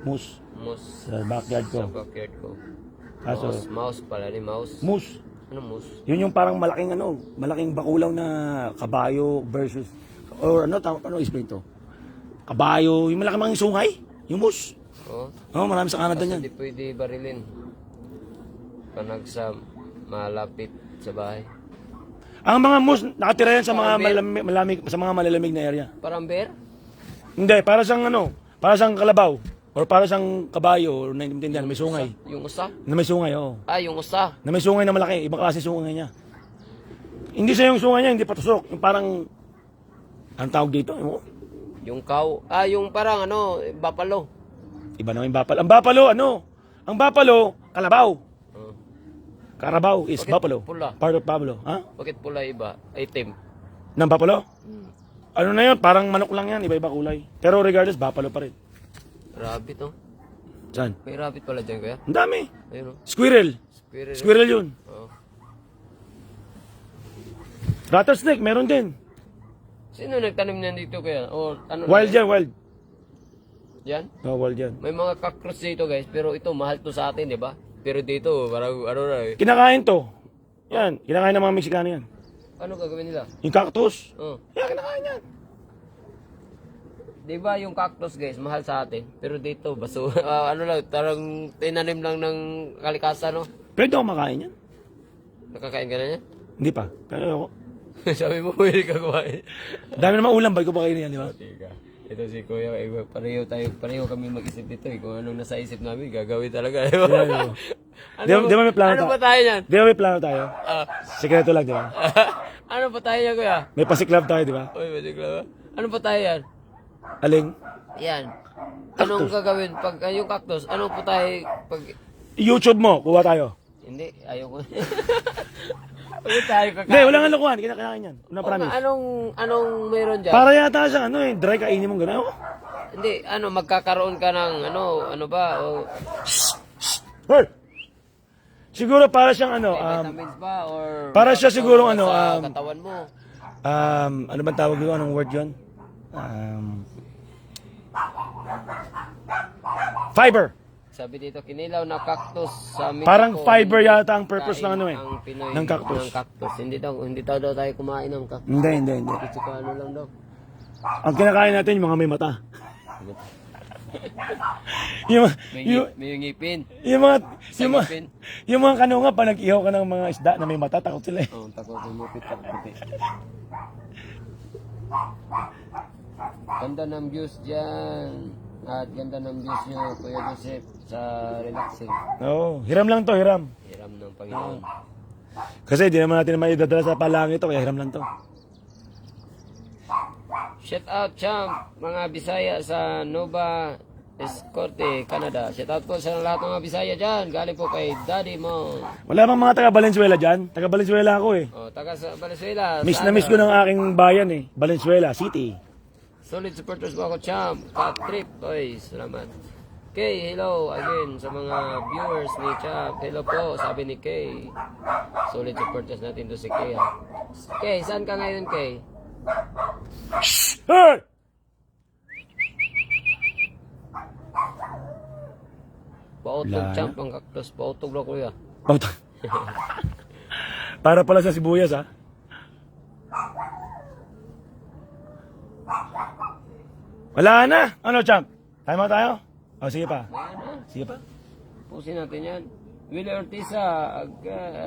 Moose. Moose. Sa backyard ko. Sa backyard ko. Kaso, Mouse pala ni mouse. moose. Ano moose? Yun yung parang malaking bakulaw na kabayo versus, or ano explain to? Kabayo, yung malaking mga sungay, yung moose. Oo. Oh, marami sa Canada Kasi niyan. di pwede barilin. Panag sa malapit sa bahay. Ang mga moose, nakatira yan sa mga Parang malalamig na area. Parang bear? Hindi, para siyang para siyang kalabaw. Or para siyang kabayo, or naiintindihan, may sungay. Yung usa? Na may sungay, oo. Ah, yung usa. Na may sungay na malaki, ibang klase sungay niya. Hindi siya yung sungay niya, hindi patusok. Yung parang, anong tawag dito? Ewan ko. Yung cow. Ah, yung parang buffalo. Iba naman yung bapalo. Ang bapalo, kalabaw. Oh. Carabao is Bakit buffalo. pula? Part of buffalo. Ha? Bakit pula iba? Itim. Ng buffalo? Ano na yun? Parang manok lang yan, iba-iba kulay. Pero regardless, buffalo pa rin. Rabbit, oh. Saan? May rabbit pala dyan, kuya. Ang dami. Ayun, oh. Squirrel. Squirrel. Squirrel yun. Oh. Rattlesnake, meron din. Sino nagtanim niyan dito, kuya? O ano? Wild yan, wild. Yan? No, wild yan. May mga cactus dito, guys. Pero ito, mahal to sa atin, di ba? Pero dito, parang na eh. Kinakain to. Yan, kinakain ng mga Meksikano yan. Ano gagawin nila? Yung cactus. Oh. Yan, kinakain yan. Di ba yung cactus, guys, mahal sa atin? Pero dito, baso, tarang tinanim lang ng kalikasan, no? Pwede ako makain yan. Nakakain ka na yan? Hindi pa. Pero ako. Sabi mo, pwede ka kumain. Dami naman ulam, bago pa kayo yan, di ba? Teka. Ito si Kuya, pareho kami mag-isip dito eh. Kung anong nasa isip namin, gagawin talaga. Di ba? Di ba may plano ano tayo? pa tayo yan? Di ba may plano tayo? Ah. Sikreto lang, di ba? Ano pa tayo yan, Kuya? May pasiklab tayo, di ba? Uy, masigla ba? Ano pa tayo yan? Aling? Yan. Anong gagawin? Pag yung cactus, ano po tayo pag... YouTube mo, kuha tayo. Hindi, ayoko. Pag tayo kakain. Hindi, wala nga lokohan. Kinakain yan. Una promise. Anong meron dyan? Para yata siyang dry kainin mong gano'n. Hindi, magkakaroon ka ng ano ba? O, Hoy! Siguro para siyang vitamins ba? Or para siya siguro sa katawan mo. ano bang tawag yun? Anong word yun? Fiber. Sabi dito, kinilaw na cactus sa Mexico. Parang fiber yata ang purpose ng Kain eh. ang Pinoy Ng cactus. Ng cactus. Hindi daw tayo kumain ng cactus. Hindi. Mexicano lang daw. Ang kinakain natin yung mga may mata. yung, May ngipin. yung mga Sa yung mga, ngipin. yung mga kanunga pag nag-ihaw ka ng mga isda na may mata, takot sila eh. Oh, takot lumupit. Ganda ng views dyan. At ganda ng views nyo, Kuya Joseph, sa relaxing. Oo, hiram lang to, hiram. Hiram ng Panginoon. Kasi di naman natin maidadala sa palangit to, kaya hiram lang to. Shout out, champ, mga Bisaya sa Nova Escorte, Canada. Shout out po sa lahat ng mga Bisaya dyan. Galing po kay Daddy mo. Wala bang mga taga Valenzuela dyan? Taga Valenzuela ako eh. Oh, taga sa Valenzuela. Miss na miss ko ng aking bayan eh. Valenzuela City. Solid supporters po ako, champ. Ka-trip, oy, salamat. Kay, hello again sa mga viewers ni Champ. Hello po, sabi ni Kay. Solid supporters natin to si Kay, ha. Kay, saan ka ngayon, Kay? Hey! Pautog, Wala Champ, ang cactus. Pautog na, kuya. Oh, para pala sa sibuyas ha. Wala na. Ano, champ? Time out tayo? O, sige pa. Ayan na. Sige pa. Pusin natin yan. Willie Ortiza,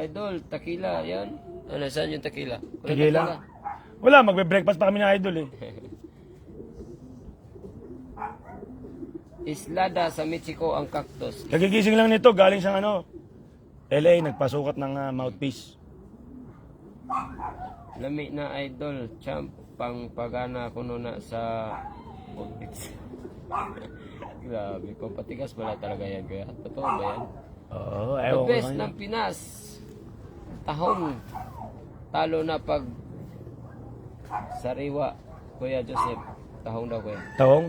Idol, Tequila, yan. Ano, saan yung tequila? Walang Tequila? Wala, magbe-breakfast pa kami ng idol eh. Islada sa Mexico ang cactus. Kagigising lang nito, galing siyang LA, nagpasukat ng mouthpiece. Lami na Idol, Champ, pang pagana kuno na sa Voltex. Grabe, pampatigas pala talaga yan, kuya. Totoo ba yan? Oo, The ewan ko best lang ng yan. Pinas. Tahong. Talo na pag sariwa. Kuya Joseph. Tahong daw, kuya. Taong?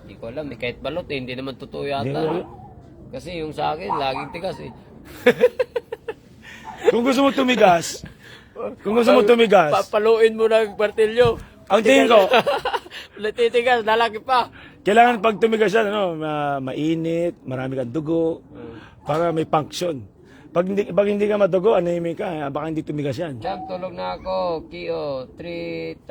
Hindi ko alam. Kahit balot eh. Hindi naman totoo yata. Hindi ko- Kasi yung sa akin, laging tigas eh. Kung gusto mo tumigas, Papaluin mo ng martilyo. ang tingin ko, Titigas, lalaki pa. Kailangan pag tumigas yan, mainit, marami kang dugo, para may function. Pag hindi ka madugo, anemic ka, baka hindi tumigas yan. Champ, tulog na ako. Kio, 3:30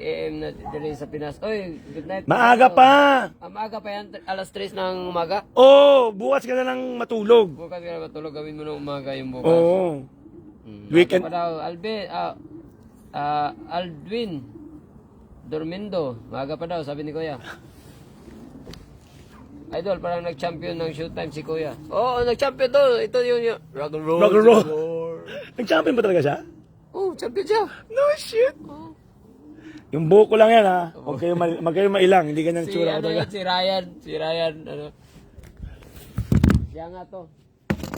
AM na dito sa Pinas. Oy, good night. Maaga pa! Maaga pa yan, alas 3 ng umaga. Oo, bukas ka na lang matulog. Bukas ka na matulog, gawin mo ng umaga yung bukas. Oo. Weekend. Maaga pa daw, Aldwin Dormindo. Maaga pa daw, sabi ni Kuya. Idol, parang nag-champion ng showtime si Kuya. Oo, nag-champion to. Ito yung rock and roll. Rock and roll. Nag-champion ba talaga siya? Oo, champion siya. No shit. Yung buhok ko lang yan ha. Huwag kayo mailang, hindi ganyan Si, tsura ko ano talaga. yan, si Ryan, ano. Siya nga to.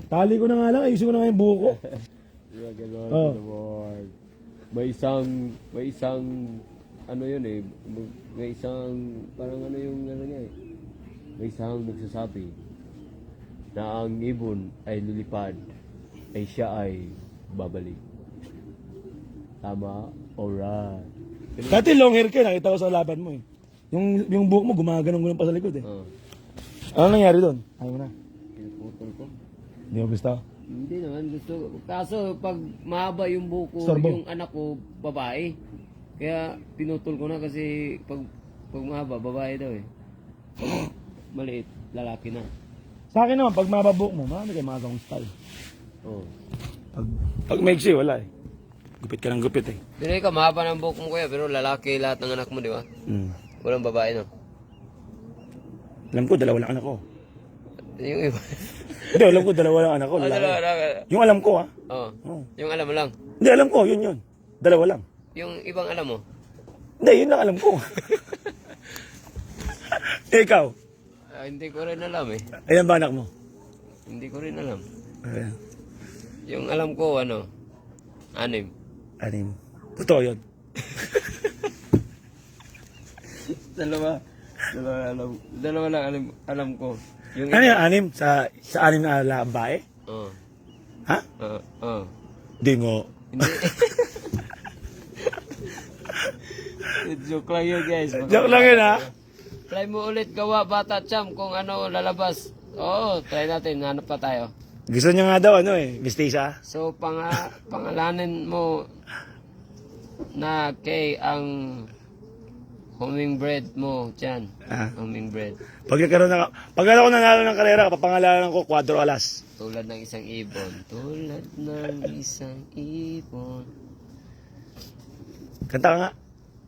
Tali ko na nga lang, ayusin ko na nga yung buhok ko. Yeah, gano'n, Oh. gano'n. May isang, ano yun eh, may isang, parang ano yung, ano niya eh. May isang nagsasabi na ang ibon ay lilipad, ay siya ay babalik. Tama? Alright. Dati long hair ka, nakita ko sa laban mo eh. Yung buhok mo, gumaganong-ganong pa sa likod eh. Ano nangyari doon? Ayaw mo na. Pinuputol ko. Hindi mo gusto? Hindi naman gusto. Kaso pag mahaba yung buko, Sorbo. yung anak ko babae. Kaya pinutol ko na kasi pag mahaba, babae daw eh. Pag maliit, lalaki na. Sa akin naman, pag mababuk mo, marami kayo mga gawang style. Oh. Pag maiksi, wala eh. Gupit ka ng gupit eh. Pero ikaw, mahaba ng buhok mo kuya, pero lalaki lahat ng anak mo, di ba? Walang babae no? Alam ko, dalawa lang anak ko. Yung iba. Hindi, alam ko, dalawa lang anak ko. lalaki. Yung alam ko ha. Oo. Oh. Yung alam mo lang. Hindi, alam ko, yun. Dalawa lang. Yung ibang alam mo. Hindi, yun lang alam ko. Ikaw, Hindi ko rin alam eh. ilan ba anak mo? Hindi ko rin alam. Ayan. Yung alam ko, 6. Anim. Totoo yun. Dalawa lang alam ko. Yung Ano yung anim? Sa anim na babae? Oo. Ha? Oo. Di mo. Hindi. Joke lang yun guys. Joke lang yun ha? Try mo ulit gawa bata cham kung ano lalabas. Oo, try natin. Hanap pa tayo. Gusto niya nga daw mistisa. So, pangalanin mo na kay ang hummingbird mo dyan. Ah. Hummingbird. Pag ako nanalo ng karera, papangalanan ko Cuadro Alas. Tulad ng isang ibon. Tulad ng isang ibon. Kanta ka nga.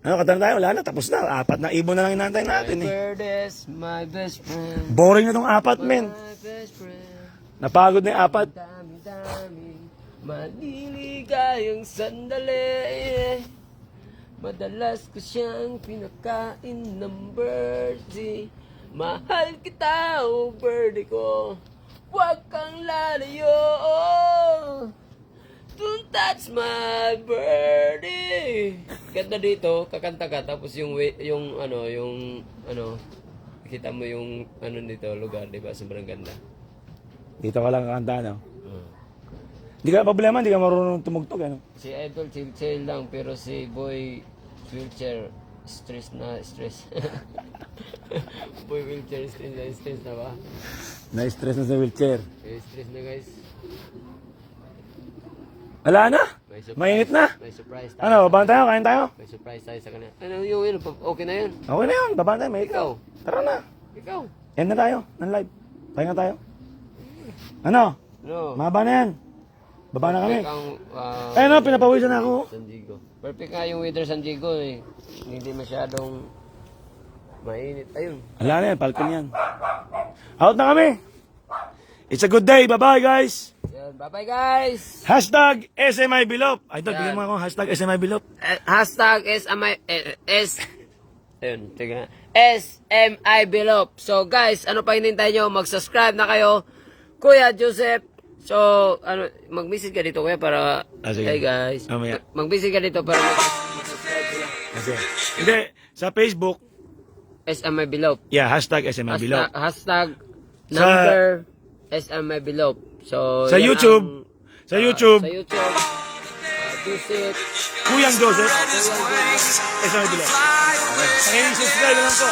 Ano, kanta na tayo? Wala na, tapos na. 4 na ibon na lang inantay My natin eh. bird is my best friend. Boring na tong 4, men. My best friend. Napagod na yung 4. Dami-dami. Maliligayang sandali. Madalas ko siyang pinakain ng birdie. Mahal kita, oh birdie ko. Huwag kang lalayo. Don't touch my birdie. Ganda dito, kakanta ka tapos yung kita mo yung dito lugar, 'di ba? Sobrang ganda. Dito ka lang kakanta, no? Hindi ka problema, hindi ka marunong tumugtog, ano? Si Idol chill lang pero si Boy wheelchair stress. Boy wheelchair stress na ba? Na-stress na sa wheelchair. Stress na guys. Wala na? Mainit na? May surprise tayo. Ano, babaan tayo? Kain tayo? May surprise tayo sa kanya. Ano yun? Okay na yun. Okay na yun, babaan tayo, may ikaw. Tara na. Ikaw. End na tayo, ng live. Pahinga tayo. Ano? No. Mahaba na yan. Baba na kami. Perfect Ayun na, pinapawisan na ako. San Diego. Perfect nga yung weather San Diego eh. Hindi masyadong mainit. Ayun. Wala na yan, palcon yan. Out na kami. It's a good day. Bye-bye, guys. Yan. Bye-bye guys. Hashtag SMI Bilop. Ay, ito, Yan. bigyan mo ako hashtag SMI Bilop. Hashtag ayun, tiga. SMI Bilop. So guys, ano pa hinintay nyo? Mag-subscribe na kayo. Kuya Joseph. So, mag-visit ka dito kuya para... Sige. Hey guys. Mamaya. Mag-visit ka dito para mag-subscribe sila. Kasi, hindi, sa Facebook, SMI Bilop. yeah, hashtag SMI Bilop. Hashtag number SMI Bilop. So, Sa yan YouTube, sa YouTube, Sa YouTube. Visit. Kuyang Joseph, SMI Bilop. Okay. Pakisubscribe na lang po.